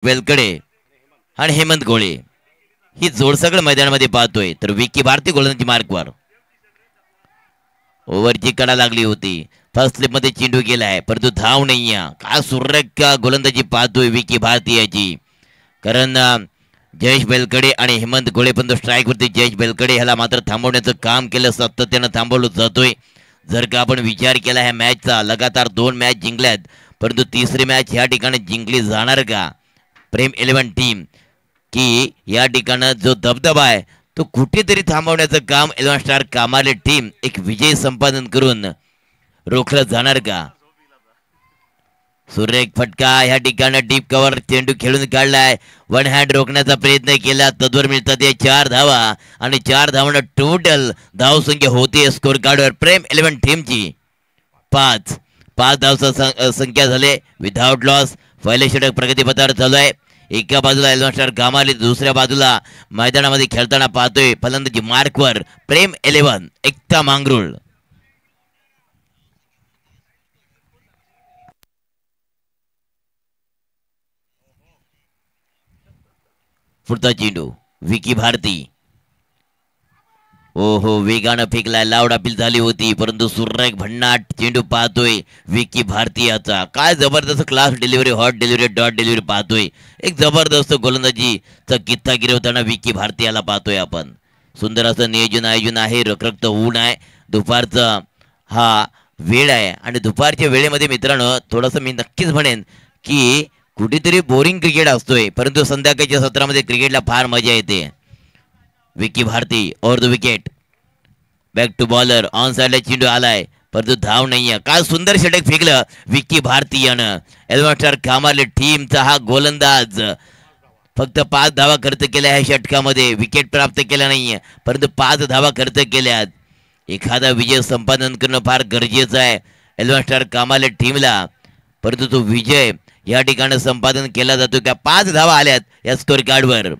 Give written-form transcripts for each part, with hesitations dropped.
वेलकडे आणि हेमंत गोळे ही जोड सगळं मैदानामध्ये पाहतोय. तर विकी भारती गोलंदाजी मार्कवर ओव्हरची कडा लागली होती. फर्स्ट स्लिप मध्ये चेंडू गेलाय परंतु धाव नाही. का सुरेख गोलंदाजी पाहतोय विकी भारती याची. कारण जयेश बेलकडे आणि हेमंत गोळे पण स्ट्राईक वरती. जयेश बेलकडे ह्याला मात्र थांबवण्याचं काम केलं, सातत्यानं थांबवलं जातोय. जर का आपण विचार केला ह्या मॅचचा, लगातार 2 मॅच जिंकल्यात परंतु तिसरी मॅच ह्या ठिकाणी जिंकली जाणार का प्रेम 11 टीम, की या ठिकाणी जो दबदबा आहे तो कुठेतरी थांबवण्याचं काम 11 स्टार कामाले टीम एक विजय संपादन करून रोखलं जाणार का. सुरेख फटका ह्या ठिकाणी डीप कव्हर चेंडू खेळून काढलाय. वन हँड रोखण्याचा प्रयत्न केला, तद्वर मिळतात 4 धावा आणि 4 धावांना टोटल धावसंख्या होते स्कोर कार्डवर प्रेम 11 टीमची 5 धाव संख्या झाले विदाउट लॉस. पहिले षटक प्रगतीपथावर चालू आहे. एका बाजूला 11 स्टार कामाले, दुसऱ्या बाजूला मैदानामध्ये खेळताना पाहतोय फलंदाजी मार्कवर प्रेम 11 एकता मांगरूळ. पुढचा चेंडू विकी भारती. ओहो वेगानं फेकलाय, लावड अपील झाली होती परंतु सुरेख भन्नाट चेंडू पाहतोय विकी भारती याचा. काय जबरदस्त class delivery, hot delivery, dot delivery पाहतोय. एक जबरदस्त गोलंदाजीचा कित्ता गिरवताना विकी भारती याला पाहतोय आपण. सुंदर असं नियोजन आयोजन आहे. रखरखत ऊन आहे, दुपारचा हा वेळ आहे आणि दुपारच्या वेळेमध्ये मित्रांनो थोडंसं मी नक्कीच म्हणेन की कुठेतरी बोरिंग क्रिकेट असतोय परंतु संध्याकाळच्या सत्रामध्ये क्रिकेटला फार मजा येते. Vicky Bharti over the wicket, back to bowler, on साइडला चेंडू आलाय परंतु धाव नाहीये. काय सुंदर षटक फेकलं विकी भारती यानं. 11 स्टार कामाले टीमचा हा गोलंदाज फक्त 5 धावा खर्च केल्या ह्या षटकामध्ये, विकेट प्राप्त केला नाहीये परंतु 5 धावा खर्च केल्यात. एखादा विजय संपादन करणं फार गरजेचं आहे 11 स्टार कामाले टीमला, परंतु तो विजय या ठिकाणी संपादन केला जातो का. 5 धावा आल्यात या स्कोर कार्डवर.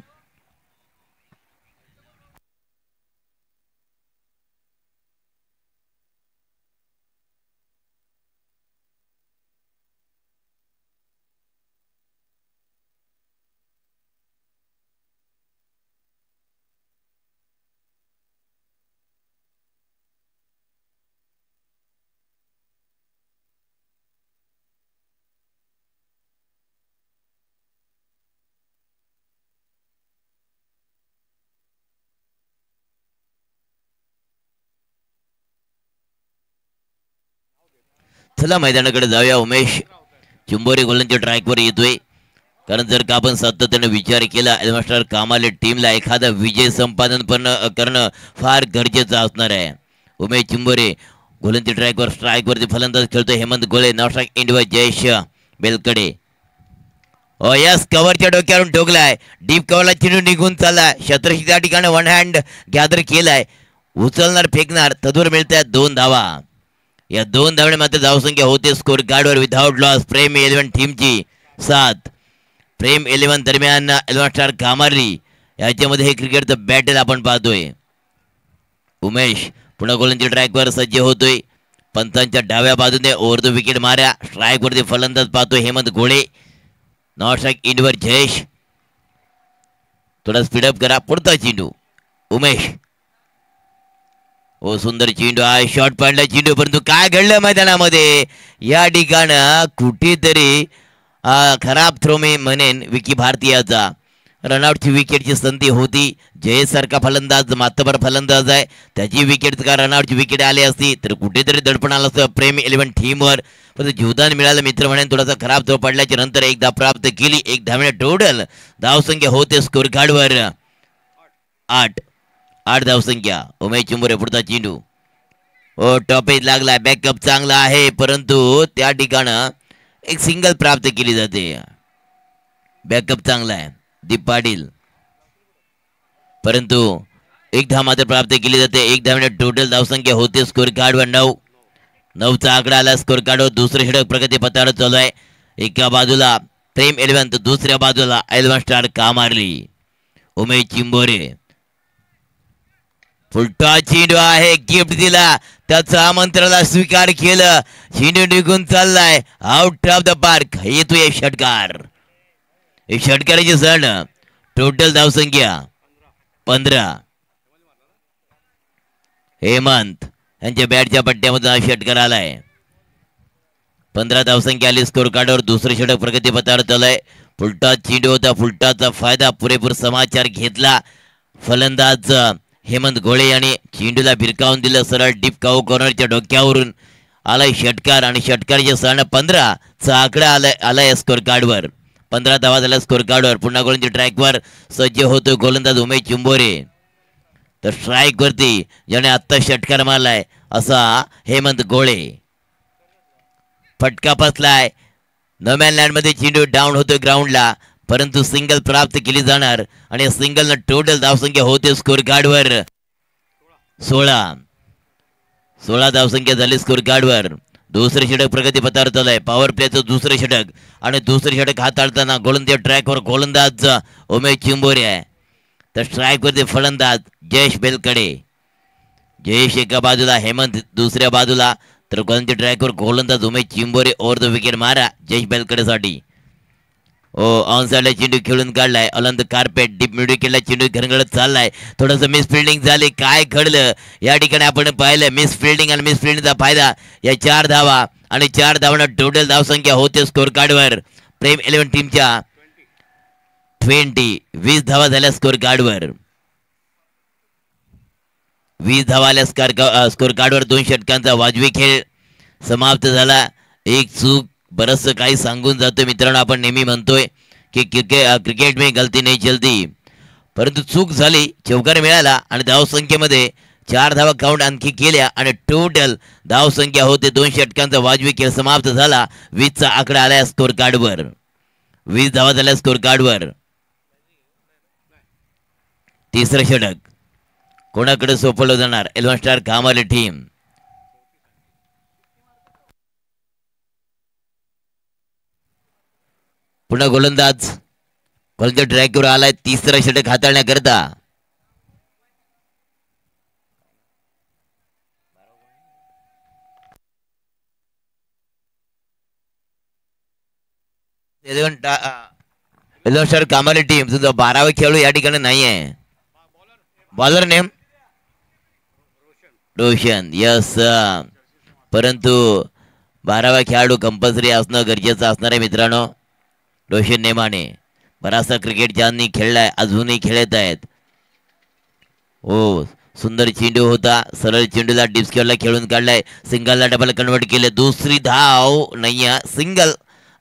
चला मैदानाकडे जाऊया. उमेश चिंबोरी गोलंदाजी ट्रॅकवर येतोय. कारण जर का आपण सातत्याने विचार केला 11 स्टार कामाले टीमला एखादा विजय संपादन पण करणं फार गरजेचं असणार आहे. उमेश चिंबोरे गोलंदाजी ट्रॅकवर स्ट्राईकवरती फलंदाज खेळतोय. हेमंत गोळे नॉट स्ट्राईक इंडिवा जयेश बेलकडे. ओ यस, कव्हरच्या डोक्यावरून ठोकलाय, डीप कव्हरला चेंडू निघून चाललाय. शतरशी त्या ठिकाणी वन हँड गॅदर केलाय, उचलणार फेकणार, तदूर मिळतात 2 धावा. या 2 धावणे मात्र धावसंख्या होते स्कोर कार्डवर विदाउट लॉस प्रेम 11 टीमची 7. प्रेम 11 दरम्यान 11 स्टार कामारली याच्यामध्ये हे क्रिकेटचं बॅटल आपण पाहतोय. उमेश पुन्हा गोलंदाजी ट्रॅकवर सज्ज होतोय. पंचांच्या डाव्या बाजूने ओव्हर द विकेट माऱ्या. स्ट्राईक वरती फलंदाज पाहतोय हेमंत गोळे. नॉट स्ट्राईक इंडवर जयेश. थोडा स्पीडअप करा. पुढचा चेंडू उमेश. ओ सुंदर चेंडू आहे, शॉर्ट पॉइंटला चेंडू, परंतु काय घडलं मैदानामध्ये या ठिकाण कुठेतरी खराब थ्रो मी म्हणेन विकी भारतीयाचा. रनआउटची विकेटची संधी होती. जयेश सारखा फलंदाज मातबर फलंदाज आहे, त्याची विकेट का रनआउटची विकेट आली असती तर कुठेतरी दडपण आलं असतं प्रेम 11 टीमवर. पण जीवदान मिळालं मित्र म्हणेन. थोडासा खराब थ्रो पडल्याच्या नंतर 1 धाव प्राप्त केली. 1 धावणे टोटल धावसंख्या होते स्कोर कार्डवर 8 धावसंख्या. उमेश चिंबोरे पुढचा चेंडू. ओ टॉपेज लागला, बॅकअप चांगला आहे परंतु त्या ठिकाणं एक सिंगल प्राप्त केली जाते. बॅकअप चांगला आहे दीप पाटील, परंतु 1 धाव मात्र प्राप्त केली जाते. 1 धावणे टोटल धावसंख्या होते स्कोर कार्डवर 9चा आकडा आला स्कोर कार्डवर. दुसरे षटक प्रगती पथावर चालू आहे. एका बाजूला प्रेम 11 तर दुसऱ्या बाजूला 11 स्टार कामारली. उमेश चिंबोरे फुलटा चेंडू आहे, गिफ्ट दिला, त्याचा आमंत्रणाला स्वीकार केलं, चेंडू निघून चाललाय आउट ऑफ द पार्क. येतोय षटकार. षटकाराची सण टोटल धावसंख्या 15. हेमंत यांच्या बॅटच्या पट्ट्यामधून हा षटकार आलाय. 15 धावसंख्या आली स्कोर कार्डवर. दुसरे षटक प्रगतीपथावर चालय. फुलटा चेंडू होता. फुलटाचा फायदा पुरेपूर समाचार घेतला फलंदाज हेमंत घोळे याने. चेंडूला भिरकावून दिलं सरळ डीप काऊ कॉर्नरच्या डोक्यावरून आलाय षटकार आणि षटकाराच्या सण 15 चा आकडा आलाय स्कोर कार्डवर. 15 धावा झाल्या स्कोर कार्डवर. पुन्हा गोलंदाजी ट्रॅकवर सज्ज होतो गोलंदाज उमेश चिंबोरे. तर स्ट्राईक वरती ज्याने आत्ता षटकार मारलाय असा हेमंत घोळे. फटका फसलाय. नोमॅन लँड मध्ये चेंडू डाऊन होतो ग्राउंडला परंतु सिंगल प्राप्त केली जाणार आणि सिंगल न टोटल धावसंख्या होते स्कोर कार्डवर 16 धावसंख्या झाली स्कोर कार्डवर. दुसरे षटक प्रगतीपथावर चालू आहे. पॉवर प्लेचं दुसरे षटक आणि दुसरे षटक हाताळताना गोलंदाज ट्रॅकवर गोलंदाज उमेश चिंबोरे आहे. तर स्ट्राईक वरती फलंदाज जयेश बेलकडे. जयेश एका बाजूला हेमंत दुसऱ्या बाजूला तर गोलंदाज ट्रॅकवर गोलंदाज उमेश चिंबोरे ओव्हर द विकेट मारा जयेश बेलकडेसाठी. ऑन साइडला चेंडू खेळून काढलाय. अलंद कार्पेट डीप मिड विकेटला चेंडू घरगडत चाललाय. थोडंसं मिस फिल्डिंग झाली. काय घडलं या ठिकाणी आपण पाहिलं. मिस फिल्डिंग आणि मिस फिल्डिंगचा फायदा या 4 धावा आणि 4 धावांना टोटल धावसंख्या होते स्कोर कार्डवर प्रेम 11 टीमच्या 20 धावा झाल्या स्कोर कार्डवर. 20 धावा आल्या स्कोर कार्डवर. 2 षटकांचा वाजवी खेळ समाप्त झाला. एक चूक बरस काही सांगून जातो मित्रांनो. आपण नेहमी म्हणतोय की क्रिकेट में गलती नाही चलती परंतु चूक झाली. चौकार मिळाला आणि धावसंख्येमध्ये 4 धावा काउंट आणखी केल्या आणि टोटल धावसंख्या होते. 2 षटकांचा वाजवी खेळ समाप्त झाला. 20 चा आकडा आलाय स्कोर कार्डवर. 20 धावा झाल्या स्कोर कार्डवर. तिसरं षटक कोणाकडे सोपवलं जाणार. 11 स्टार कामाले टीम. पुन्हा गोलंदाज ट्रॅकवर आलाय. तिसरं षटक हाताळण्याकरता. स्टार कामाले टीम तुझा 12वा खेळू या ठिकाणी नाही आहे. Bowler name Roshan. यस परंतु 12वा खेळाडू कंपल्सरी असणं गरजेचं असणार आहे मित्रांनो. रोशन नेमाने बराचसा क्रिकेट ज्यांनी खेळलाय अजूनही खेळत आहेत. सुंदर चेंडू होता. सरळ चेंडूला डीप स्क्वेअरला खेळून काढलाय. सिंगलला डबल कन्वर्ट केले. दुसरी धाव नाही सिंगल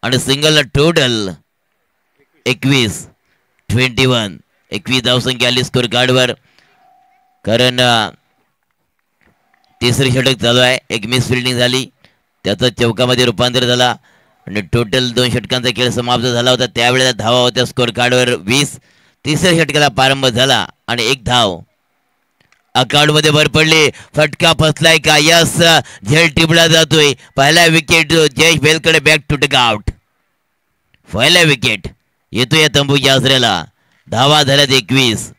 आणि सिंगलला टोटल 21 धावसंख्या आली स्कोर कार्डवर. कारण तिसरी षटक चालू आहे. एक मिस फिल्डिंग झाली त्याचं चौकामध्ये रूपांतर झाला आणि टोटल 2 षटकांचा खेळ समाप्त झाला होता. त्यावेळेला धावा होत्या स्कोर कार्डवर 20. तिसऱ्या षटकाला प्रारंभ झाला आणि 1 धाव अकाउंट मध्ये भर पडली. फटका फसलाय का. यस झेल टिपला जातोय. पहिला विकेट जयेश बेलकडे बॅक टू टेक आउट. पहिला विकेट येतोय या तंबूच्या आसऱ्याला. धावा झाल्यात 21.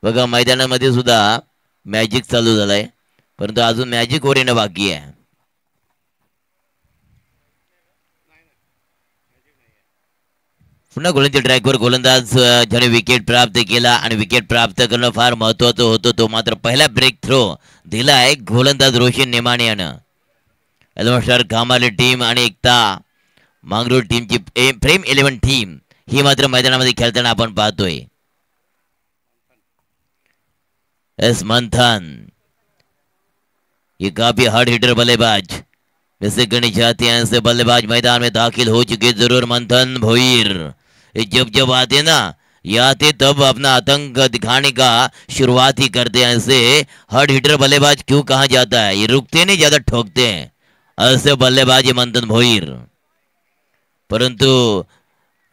बघा मैदानामध्ये सुद्धा मॅजिक चालू झालाय परंतु अजून मॅजिक वर येणं बाकी आहे. पुन्हा गोलंदाज ट्रॅकवर गोलंदाज ज्याने विकेट प्राप्त केला आणि विकेट प्राप्त करणं फार महत्वाचं होतं. तो मात्र पहिला ब्रेक थ्रो दिलाय गोलंदाज रोशन नेमाने यानं. 11 स्टार कामाले टीम आणि एकता मांगरूळ टीमची प्रेम 11 टीम ही मात्र मैदानामध्ये खेळताना आपण पाहतोय. एस मंथन ये काफी हार्ड हिटर बल्लेबाज वैसे करनी चाहते हैं ऐसे बल्लेबाज मैदान में दाखिल हो चुके जरूर मंथन भोईर. जब आते ना ये आते तब अपना आतंक दिखाने का शुरुआत ही करते हैं. ऐसे हार्ड हिटर बल्लेबाज क्यों कहा जाता है. ये रुकते नहीं ज्यादा ठोकते हैं. ऐसे बल्लेबाज मंथन भोईर. परंतु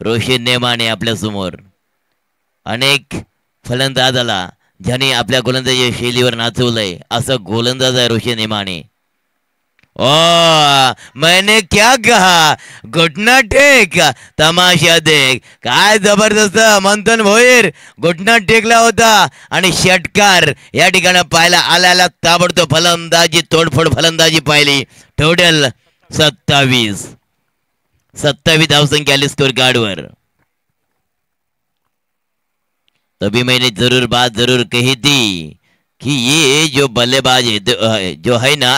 रोशन नेमाने आपल्या समोर अनेक फलंदाजाला ज्याने आपल्या गोलंदाजी शैलीवर नाचवलंय असं गोलंदाज आहे रोशन नेमाने. ओ, मैंने क्या कहा? घुटना टेक, तमाशा देख. काय जबरदस्त मंथन भोईर घुटना टेकला होता आणि षटकार या ठिकाणी पाहायला आल्याला ताबडतोब फलंदाजी तोडफोड फलंदाजी पाहिली. टोटल 27 धावसंख्या आली स्कोर कार्डवर. तभी मैंने जरूर बात जरूर कही थी कि ये जो बल्लेबाज है जो है ना,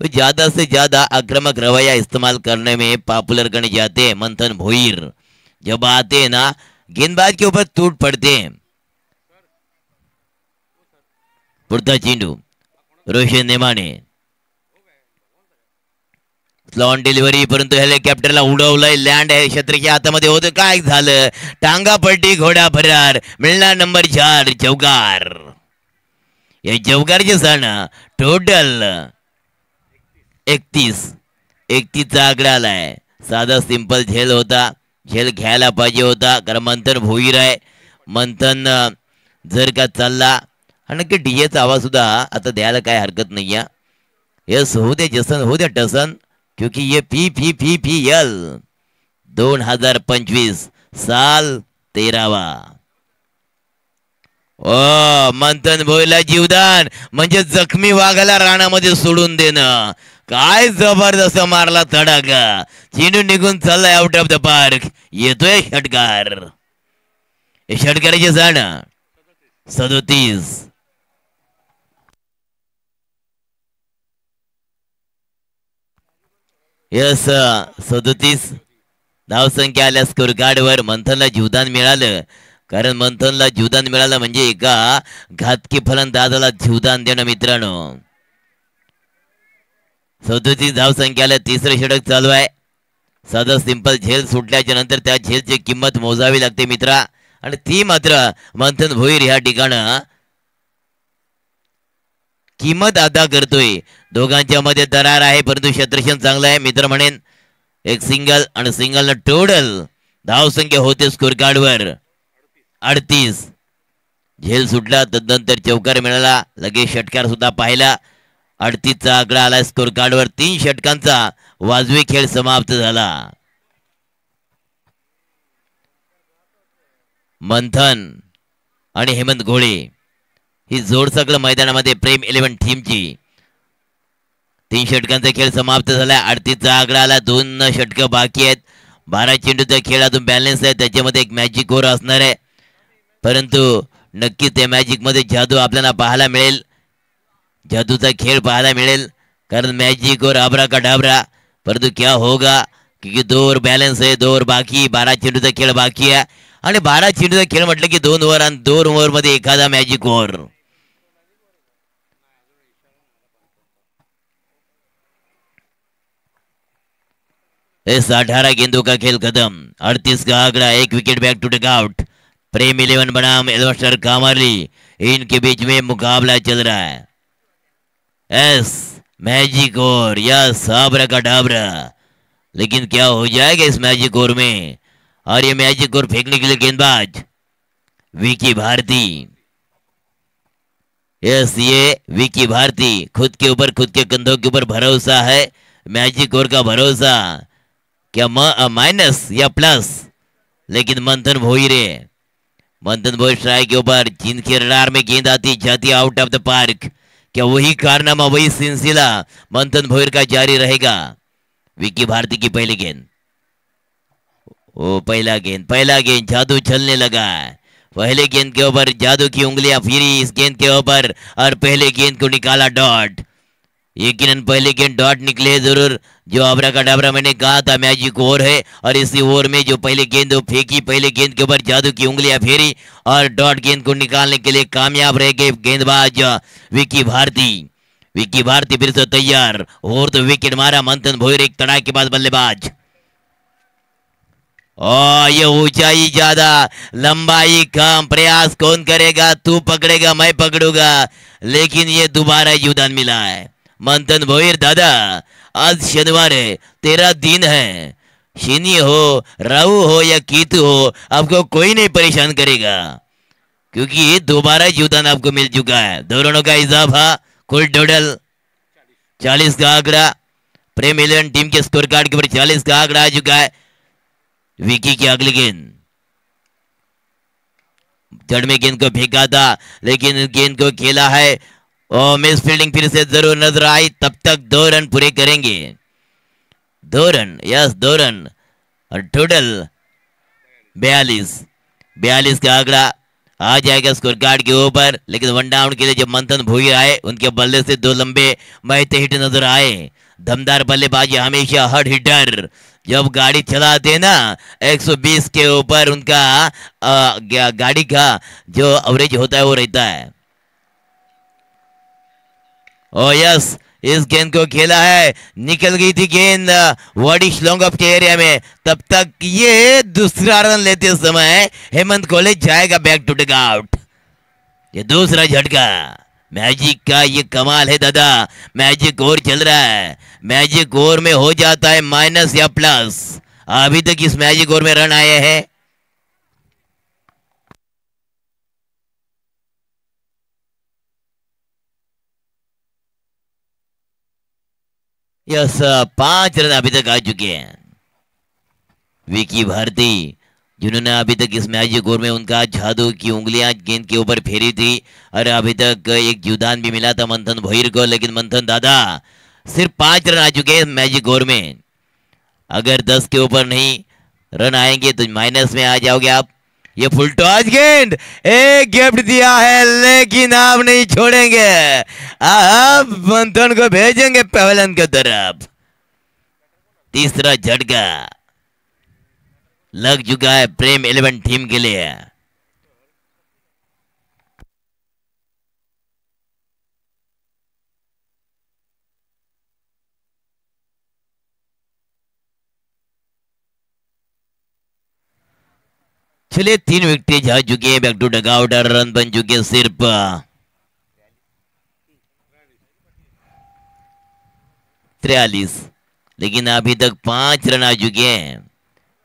वो ज्यादा से ज्यादा आक्रामक रवैया इस्तेमाल करने में पॉपुलर करने जाते हैं. मंथन भोईर जब आते हैं ना, गेंदबाज के ऊपर टूट पड़ते हैं. पुरता चेंडू रोशन नेमाने स्लॉन डिलिव्हरी, परंतु हेलिकॉप्टरला उडवलंय. लँड आहे क्षेत्रच्या हातामध्ये होतं. काय झालं? टांगा पलटी, घोडा फरार. मिळणार नंबर 4 चौकार. या चौकारचे सण टोटल 31 चा आकडा आलाय. साधा सिंपल झेल होता. झेल घ्यायला पाहिजे होता, कारण मंथन भोईर आहे. मंथन जर का चालला आणि की डीजेचा आवाज सुद्धा आता द्यायला काय हरकत नाही. यस होऊ दे जसन, होऊ दे टसन, क्योंकि ये PPPPL 2025 साल 13वा. ओ, मंथन भोईला जीवदान म्हणजे जखमी वाघाला रानामध्ये सोडून देणं. काय जबरदस्त मारला तडाखा. चेंडू निघून चाललाय आउट ऑफ द पार्क. येतोय षटकार. षटकाराचे जाण 37. यस 37 धावसंख्या आल्या स्कोर कार्डवर. मंथनला जीवदान मिळालं, कारण मंथनला जीवदान मिळालं म्हणजे एका घातकी फलंदाजाला जीवदान देणं मित्रांनो. 37 धावसंख्याला तिसरं षटक चालू आहे. साधा सिंपल झेल सुटल्याच्या नंतर त्या झेलची किंमत मोजावी लागते मित्रा, आणि ती मात्र मंथन भोईर ह्या ठिकाणं किंमत अदा करतोय. दोघांच्या मध्ये दरार आहे, परंतु क्षेत्रक्षण चांगलं आहे मित्र म्हणेन. एक सिंगल आणि सिंगल टोटल धावसंख्या होते स्कोर कार्डवर 38. झेल सुटला, तदनंतर चौकार मिळाला, लगेच षटकार सुद्धा पाहिला. 38 चा आकडा आला स्कोर कार्डवर. 3 षटकांचा वाजवी खेळ समाप्त झाला. मंथन आणि हेमंत घोळे ही जोड सकल मैदानामध्ये प्रेम 11 टीमची. 3 षटकांचा खेळ समाप्त झाला. 38 चा आकडा आला. 2 षटकं बाकी आहेत. 12 चेंडूचा खेळ अजून बॅलन्स आहे. त्याच्यामध्ये एक मॅजिक ओव्हर असणार आहे, परंतु नक्कीच त्या मॅजिक मध्ये जादू आपल्याला पाहायला मिळेल. जादूचा खेळ पाहायला मिळेल, कारण मॅजिक और आबरा का ढाबरा. परंतु क्या होगा, क्योंकि 2 ओव्हर बॅलन्स आहे, 2 ओव्हर बाकी. 12 चेंडूचा खेळ बाकी आहे, आणि 12 चेंडूचा खेळ म्हटलं की 2 ओव्हर, आणि 2 ओव्हर मध्ये एखादा मॅजिक ओव्हर. इस 18 गेंदों का खेल खत्म. 38 का आंकड़ा, 1 wicket back to take out. Prem 11 बनाम एल्वस्टर कामरली, इनके बीच में मुकाबला चल रहा है. एस मैजिक ओवर या साबरा का डाबरा, लेकिन क्या हो जाएगा इस मैजिक ओवर में? और ये मैजिक ओवर फेंकने के लिए गेंदबाज विकी भारती. यस, ये विकी भारती खुद के ऊपर, खुद के कंधों के ऊपर भरोसा है. मैजिक ओवर का भरोसा क्या माइनस या प्लस? लेकिन मंथन भोईर स्ट्राइक के ऊपर, जिनके रडार में गेंद आती जाती आउट ऑफ द पार्क. क्या वही कारनामा, वही सिलसिला मंथन भोईर का जारी रहेगा? विकी भारती की पहली गेंद, ओ पहला गेंद जादू चलने लगा. पहले गेंद के ऊपर जादू की उंगलियां फिरी इस गेंद के ऊपर, और पहले गेंद को निकाला डॉट. यकीनन पहले गेंद डॉट निकले जरूर. जो आबरा का डाबरा मैंने कहा था मैजिक ओवर है, और इसी ओवर में जो पहले गेंद फेंकी, पहले गेंद के ऊपर जादू की उंगलियां फेरी और डॉट गेंद को निकालने के लिए कामयाब रह गए गेंदबाज विकी भारती. विकी भारती फिर से तैयार, और तो विकेट मारा मंथन भोईर, एक तड़ाकेबाज बल्लेबाज. और ये ऊंचाई ज्यादा, लंबाई कम, प्रयास कौन करेगा? तू पकड़ेगा, मैं पकड़ूंगा, लेकिन ये दोबारा योगदान मिला है. मंथन भोईर दादा, आज शनिवार है, तेरा दिन है. शनि हो, राहु हो या केतु हो, आपको कोई नहीं परेशान करेगा, क्योंकि दोबारा योगदान आपको मिल चुका है. दोनों का इजाफा, कुल टोटल 40 का आंकड़ा. प्रेम 11 टीम के स्कोर कार्ड के ऊपर 40 का आंकड़ा आ चुका है। विकी की अगली गेंद, जड़ में गेंद को फेंका था लेकिन गेंद को खेला है और मिस फील्डिंग फिर से जरूर नजर आई। तब तक 2 रन पूरे करेंगे, 2 रन, यस 2 रन और टोटल 42 का आंकड़ा आ जाएगा स्कोर कार्ड के ऊपर। लेकिन वन डाउन के लिए जब मंथन भोई आए उनके बल्ले से 2 लंबे महते हिट नजर आए। दमदार बल्लेबाजी हमेशा हर्ड हिटर, जब गाड़ी चलाते हैं ना 120 के ऊपर उनका गाड़ी का जो एवरेज होता है वो रहता है। ओ यस, इस गेंद को खेला है, निकल गई थी गेंद वाडी लॉन्ग ऑफ के एरिया में। तब तक ये दूसरा रन लेते समय हेमंत कॉलेज जाएगा बैक टू डग आउट। ये दूसरा झटका मैजिक का, ये कमाल है दादा। मैजिक ओवर चल रहा है, मैजिक ओवर में हो जाता है माइनस या प्लस। अभी तक इस मैजिक ओवर में रन आए हैं यस 5 रन अभी तक आ चुके हैं। विकी भारती जिन्होंने अभी तक इस मैजिक ओवर में उनका जादू की उंगलियां गेंद के ऊपर फेरी थी और अभी तक एक जीवदान भी मिला था मंथन भोईर को। लेकिन मंथन दादा सिर्फ 5 रन आ चुके हैं मैजिक ओवर में। अगर 10 के ऊपर नहीं रन आएंगे तो माइनस में आ जाओगे आप। ये फुल टॉस गेंद, एक गिफ्ट दिया है लेकिन आप नहीं छोड़ेंगे, आप मंथन को भेजेंगे पवेलियन की तरफ। तीसरा झटका लग चुका है प्रेम 11 टीम के लिए। चलिए 3 विकेट जा चुकी है बैक टू डग आउट और रन बन चुके हैं सिर्फ 43। लेकिन अभी तक 5 रन आ चुके हैं।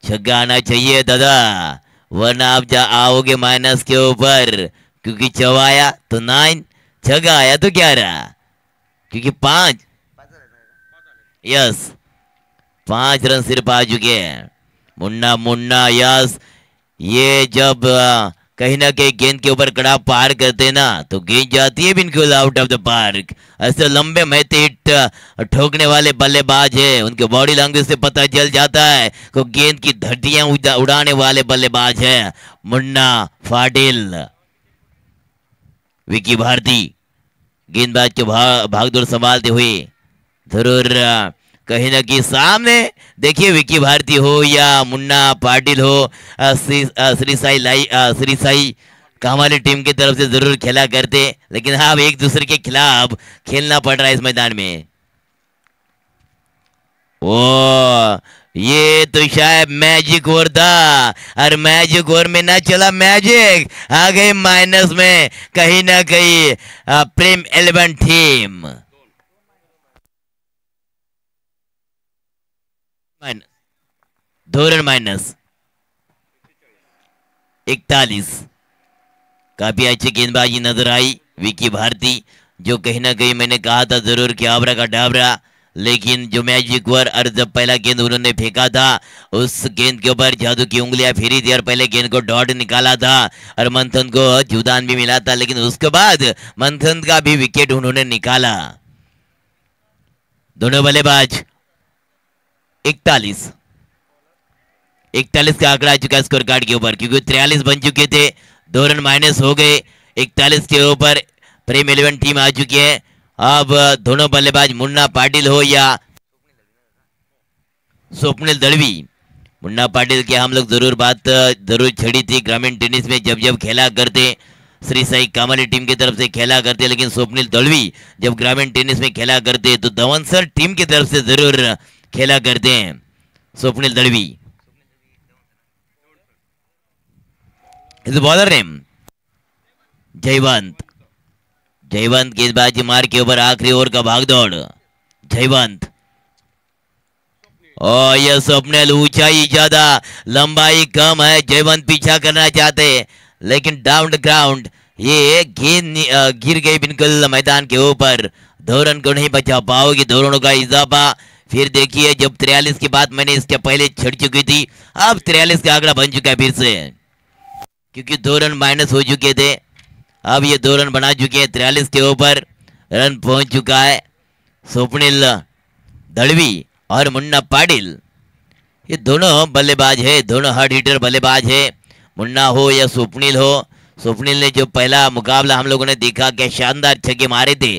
छक्का आना चाहिए दादा, वरना आप जा आओगे माइनस के ऊपर, क्योंकि चवाया तो 9, छक्का आया तो 11, क्योंकि 5 यस 5 रन सिर्फ आ चुके हैं। मुन्ना मुन्ना यस, ये जब कहीं ना कहीं गेंद के ऊपर कड़ा पार करते ना तो गेंद जाती है बिल्कुल आउट ऑफ द पार्क। ऐसे लंबे महते हिट ठोकने वाले बल्लेबाज है, उनके बॉडी लैंग्वेज से पता चल जाता है कि गेंद की धट्टियां उड़ाने वाले बल्लेबाज है मुन्ना पाटिल। विकी भारती गेंदबाज को भागदौड़ संभालते हुए जरूर कहीं ना कहीं सामने देखिए, विकी भारती हो या मुन्ना पाटिल हो, श्री साई कामाली टीम की तरफ से जरूर खेला करते, लेकिन हाँ एक दूसरे के खिलाफ खेलना पड़ रहा है इस मैदान में। ओ ये तो शायद मैजिक ओवर था और मैजिक ओवर में ना चला मैजिक, आ गए माइनस में कहीं ना कहीं प्रेम 11 टीम। 2 run minus 41। काफी अच्छी गेंदबाजी नजर आई विकी भारती, जो कहीं ना कहीं मैंने कहा था जरूर कि आबरा का डाबरा, लेकिन जो मैजिक ओवर और जब पहला गेंद उन्होंने फेंका था उस गेंद के ऊपर जादू की उंगलियां फेरी थी और पहले गेंद को डॉट निकाला था और मंथन को जीवदान भी मिला था, लेकिन उसके बाद मंथन का भी विकेट उन्होंने निकाला। दोनों बल्लेबाज 41 का आंकड़ा आ चुका है स्कोर कार्ड के ऊपर, क्योंकि 43 बन चुके थे, 2 रन माइनस हो गए। 41 के ऊपर प्रेम 11 टीम आ चुकी है। अब दोनों बल्लेबाज मुन्ना पाटिल हो या स्वप्निल दलवी, मुन्ना पाटिल के हम लोग जरूर बात जरूर छड़ी थी ग्रामीण टेनिस में, जब जब खेला करते श्री साई कामाली टीम की तरफ से खेला करते, लेकिन स्वप्निल दलवी जब ग्रामीण टेनिस में खेला करते तो धवन सर टीम की तरफ से जरूर खेला करते हैं स्वप्निल दलवी। इस बॉलर नेम जयवंत गेंदबाजी मार के ऊपर आखिरी ओवर का भागदौड़ जयवंत। और यह स्वप्निल ऊंचाई ज्यादा लंबाई कम है, जयवंत पीछा करना चाहते लेकिन डाउन द ग्राउंड ये गेंद गिर गई बिल्कुल मैदान के ऊपर। 2 रन को नहीं बचा पाओगे, 2 रनों का इजाफा फिर देखिए, जब 43 की बात मैंने इसके पहले छिड़ चुकी थी, अब 43 का आंकड़ा बन चुका है फिर से, क्योंकि 2 रन माइनस हो चुके थे। अब ये 2 रन बना चुके हैं। 43 के ऊपर रन पहुंच चुका है स्वप्निल दड़वी और मुन्ना पाटिल। ये दोनों बल्लेबाज है, दोनों हार्ड हिटर बल्लेबाज है। मुन्ना हो या स्वप्निल हो, स्वप्निल ने जो पहला मुकाबला हम लोगों ने देखा, क्या शानदार छक्के मारे थे।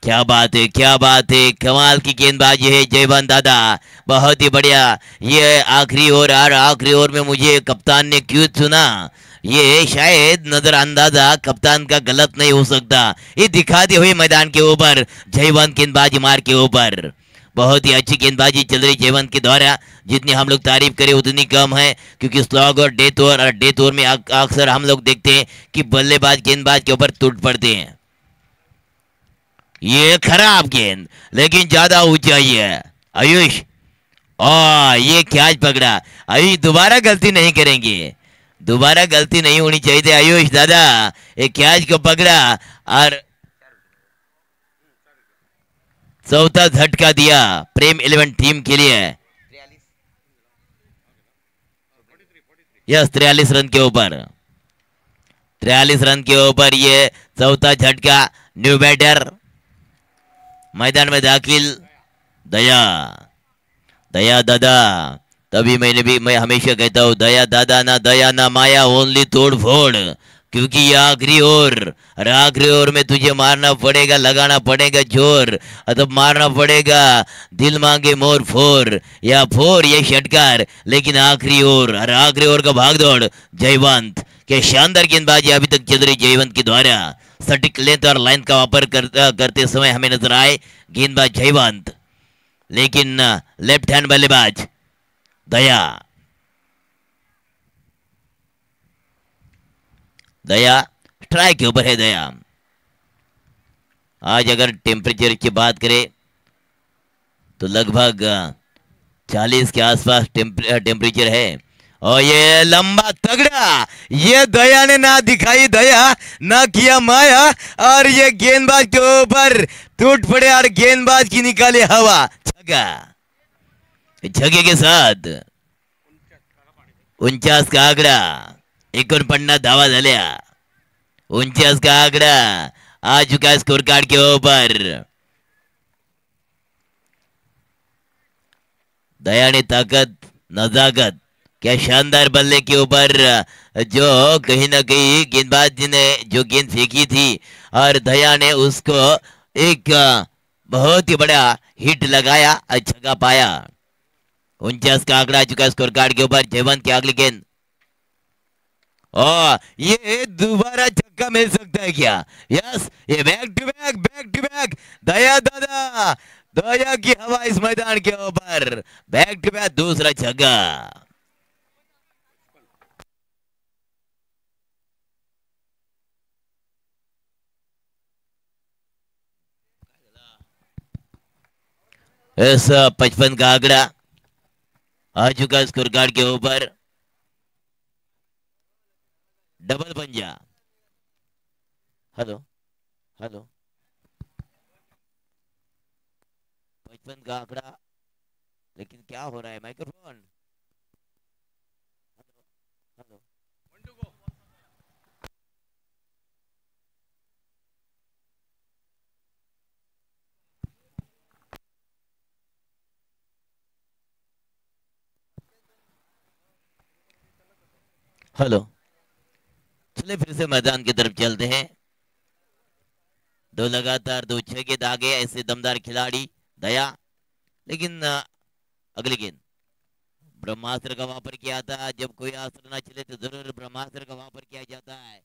क्या बात है, क्या बात है, कमाल की गेंदबाजी है जयवंत दादा, बहुत ही बढ़िया। ये आखिरी ओवर, और आखिरी ओवर में मुझे कप्तान ने क्यों चुना, ये शायद नजरअंदाजा कप्तान का गलत नहीं हो सकता। ये दिखाते हुए मैदान के ऊपर जयवंत गेंदबाजी मार के ऊपर बहुत ही अच्छी गेंदबाजी चल रही जयवंत के द्वारा। जितनी हम लोग तारीफ करें उतनी कम है, क्योंकि स्लॉग और डेथ ओवर, और डेथ ओवर में अक्सर हम लोग देखते हैं कि बल्लेबाज गेंदबाज के ऊपर टूट पड़ते हैं। ये खराब गेंद, लेकिन ज्यादा ऊंचाई है। आयुष, ये कैच पकड़ा। आयुष दोबारा गलती नहीं करेंगे, दोबारा गलती नहीं होनी चाहिए थी आयुष दादा। एक कैच को पकड़ा और चौथा झटका दिया प्रेम 11 टीम के लिए। यस, 43 रन के ऊपर, 43 रन के ऊपर ये चौथा झटका। न्यू बैटर मैदान में दाखिल, दया, दया दादा। तभी मैं हमेशा कहता हूँ, दया दादा ना, दया ना माया, ओनली तोड़ फोड़। क्योंकि ये आखिरी ओवर, और आखिरी ओवर में तुझे मारना पड़ेगा, लगाना पड़ेगा जोर, तब मारना पड़ेगा दिल मांगे मोर फोर, या फोर ये षटकार। लेकिन आखिरी ओवर, और आखिरी ओवर का भागदौड़ जयवंत के शानदार गेंदबाजी अभी तक चल रही जयवंत के द्वारा। सटीक लेंथ और लाइन का वापर करते समय हमें नजर आए गेंदबाज जयवंत, लेकिन लेफ्ट हैंड बल्लेबाज दया, दया स्ट्राइक के ऊपर है दया। आज अगर टेम्परेचर की बात करें तो लगभग 40 के आसपास टेम्परेचर है। और ये लंबा तगड़ा, ये दया ने ना दिखाई दया, ना किया माया, और ये गेंदबाज के ऊपर टूट पड़े और गेंदबाज की निकाले हवा, छक्का। छक्के के साथ 49 का आंकड़ा, 49 धावा झाल्या, 49 का आंकड़ा आ चुका है स्कोर कार्ड के ऊपर। दया ने ताकत, नजाकत, क्या शानदार बल्ले के ऊपर, जो कहीं ना कहीं गेंदबाज ने जो गेंद फेंकी थी, और दया ने उसको एक बहुत ही बड़ा हिट लगाया, छक्का पाया। 49 का आंकड़ा आ चुका है स्कोर कार्ड के ऊपर। जयवंत की अगली गेंद, ये दोबारा छक्का मिल सकता है क्या? यस, ये back to back, back to back, Daya दादा, दया की हवा इस मैदान के ऊपर, बैक टू बैक दूसरा छक्का। इस 55 का आंकड़ा आ चुका स्कोर कार्ड के ऊपर। डबल पंजा, हेलो, हेलो, 55 का आंकड़ा, लेकिन क्या हो रहा है माइक्रोफोन, हेलो, हेलो, हेलो। चलिए फिर से मैदान की तरफ चलते हैं। दो लगातार दो छक्के दागे ऐसे दमदार खिलाड़ी दया, लेकिन अगली गेंद ब्रह्मास्त्र का वापर किया था। जब कोई अस्त्र ना चले तो जरूर ब्रह्मास्त्र का वापर किया जाता है।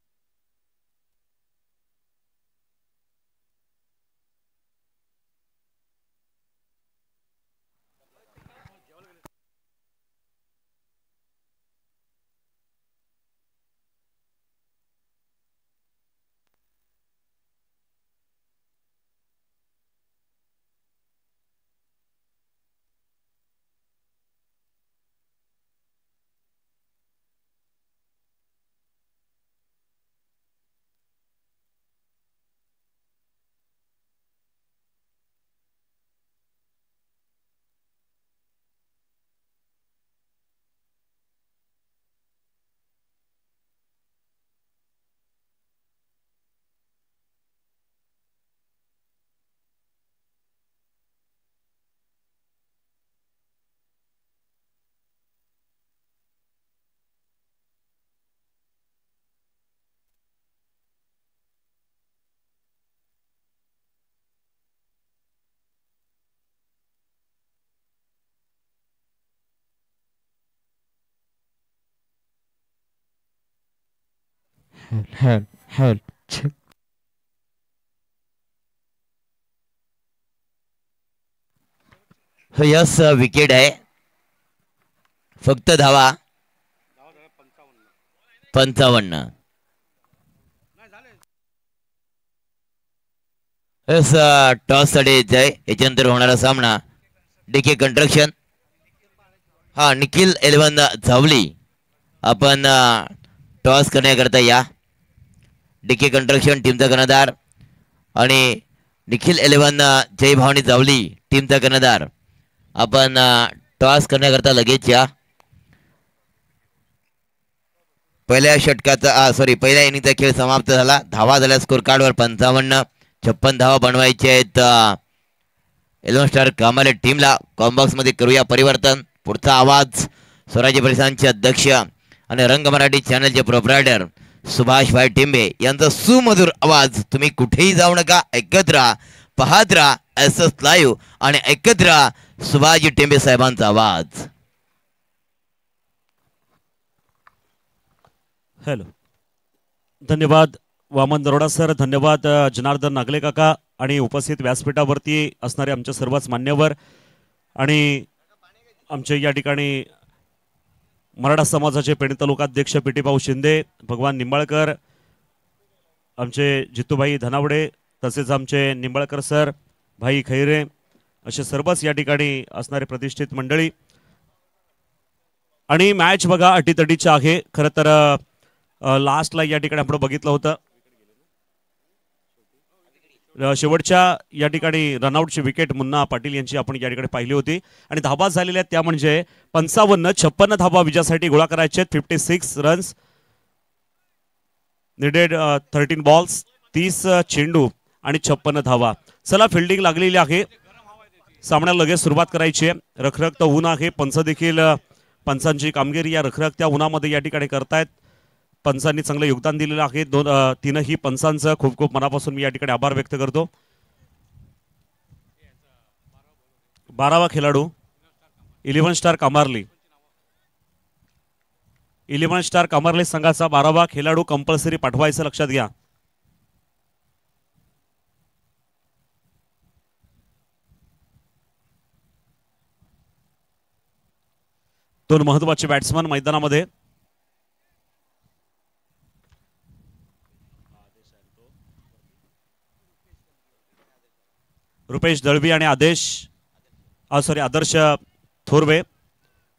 हेल हेल यस विकेट आहे. फक्त धावा 55. यस टॉस साठी येत आहे. याच्यानंतर होणारा सामना डीके कंस्ट्रक्शन हा निखिल 11 झावली. आपण टॉस करण्याकरता या. डीके कंस्ट्रक्शन टीमचा कर्णधार आणि निखिल 11 जय भावनी जावली टीमचा कर्णधार. आपण टॉस करण्याकरता लगेच या. पहिल्या षटकाचा पहिल्या इनिंगचा खेळ समाप्त झाला. धावा झाल्या स्कोर कार्डवर 55. 56 धावा बनवायचे आहेत 11 स्टार कामाले टीमला. कॉम्बॉक्स मध्ये करूया परिवर्तन. पुढचा आवाज स्वराज्य परिसरांचे अध्यक्ष आणि रंग मराठी चॅनलचे प्रोप्रायटर सुभाष भाई टिंबे यांचा सुमधुर आवाज. तुम्ही कुठेही जाऊ नका, ऐकत राहा, पाहत राहा एसएस लाईव्ह आणि ऐकत राहा सुभाष टिंबे साहेबांचा आवाज. हॅलो, धन्यवाद वामन दरोडा सर, धन्यवाद जनार्दन नागले काका आणि उपस्थित व्यासपीठावरती असणारे आमचे सर्वच मान्यवर आणि आमचे या ठिकाणी मराठा समाजाचे पेण तालुकाध्यक्ष पिटीभाऊ शिंदे, भगवान निंबाळकर, आमचे जितूभाई धनावडे, तसेच आमचे निंबाळकर सर, भाई खैरे, असे सर्वच या ठिकाणी असणारे प्रतिष्ठित मंडळी. आणि मॅच बघा अटीतटीची आहे. खरं तर लास्टला या ठिकाणी आपण बघितलं होतं शेवटच्या या ठिकाणी रनआउटची विकेट मुन्ना पाटील यांची आपण या ठिकाणी पाहिली होती आणि धाबा झालेल्या त्या म्हणजे 55-56 धाबा विजयासाठी गोळा करायचे. 56 रन्स निडेड, 13 बॉल्स, 30 चेंडू आणि 56 धावा. चला, फिल्डिंग लागलेली आहे. सामन्याला लगेच सुरुवात करायची आहे. रखरखतं ऊन आहे. पंच देखील पंचांची कामगिरी या रखरखत्या उन्हामध्ये या ठिकाणी करतायत. पंचांनी चांगलं योगदान दिलेलं आहे. तीनही पंचांचं खूप खूप मनापासून मी या ठिकाणी आभार व्यक्त करतो. 12वा खेळाडू 11 स्टार कामार्ली. 11 स्टार कामार्ली संघाचा 12वा खेळाडू कंपल्सरी पाठवायचं, लक्षात घ्या. दोन महत्वाचे बॅट्समन मैदानामध्ये. रुपेश दळवी आणि Adarsh Thorve,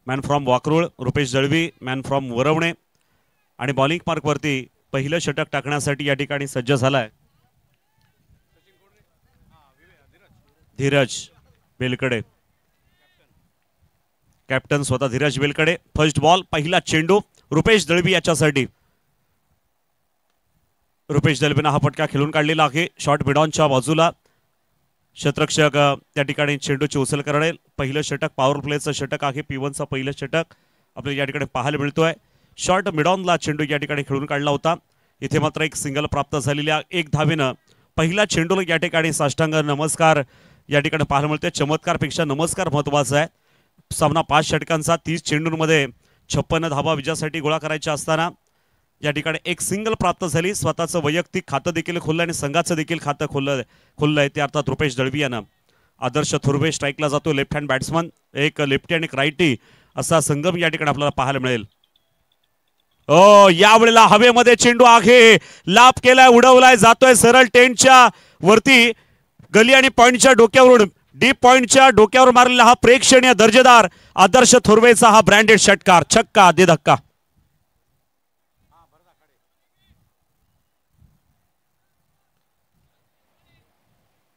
man from Vakrul. Rupesh Dalvi man from Varvane आणि बॉलिंग मार्कवरती पहिलं षटक टाकण्यासाठी या ठिकाणी सज्ज झालाय धीरज बेलकडे. कॅप्टन स्वतः धीरज बेलकडे. फर्स्ट बॉल, पहिला चेंडू रुपेश दळवी याच्यासाठी. रुपेश दळवीनं हा फटका खेळून काढलेला आहे. शॉर्ट मिडॉनच्या बाजूला क्षेत्ररक्षक त्या ठिकाणी चेंडूची उचल करेल. पहिलं षटक पॉवर प्लेचं षटक आहे. P1चं पहिलं षटक आपल्याला या ठिकाणी पाहायला मिळतोय. शॉर्ट मिडॉनला चेंडू या ठिकाणी खेळून काढला होता. इथे मात्र एक सिंगल प्राप्त झालेल्या 1 धावेनं पहिल्या चेंडूला या ठिकाणी साष्टांग नमस्कार या ठिकाणी पाहायला मिळतोय. चमत्कारपेक्षा नमस्कार महत्वाचा आहे. सामना 5 षटकांचा, 30 चेंडूंमध्ये 56 धावा विजयासाठी गोळा करायच्या असताना या ठिकाणी एक सिंगल प्राप्त झाली. स्वतःचं वैयक्तिक खातं देखील खुललं आणि संघाचं देखील खातं खुललंय ते अर्थात रुपेश दळवी यानं. आदर्श थोरवे स्ट्राईकला जातो, लेफ्ट हँड बॅट्समन. एक लेफ्टी आणि एक राईटी असा संगम या ठिकाणी आपल्याला पाहायला मिळेल. यावेळेला हवेमध्ये चेंडू आहे, लाभ केलाय, उडवलाय, जातोय सरळ टेंटच्या वरती. गली आणि पॉइंटच्या डोक्यावरून, डीप पॉइंटच्या डोक्यावर मारलेला हा प्रेक्षणीय दर्जेदार आदर्श थोरवेचा हा ब्रँडेड षटकार. छक्का दे धक्का.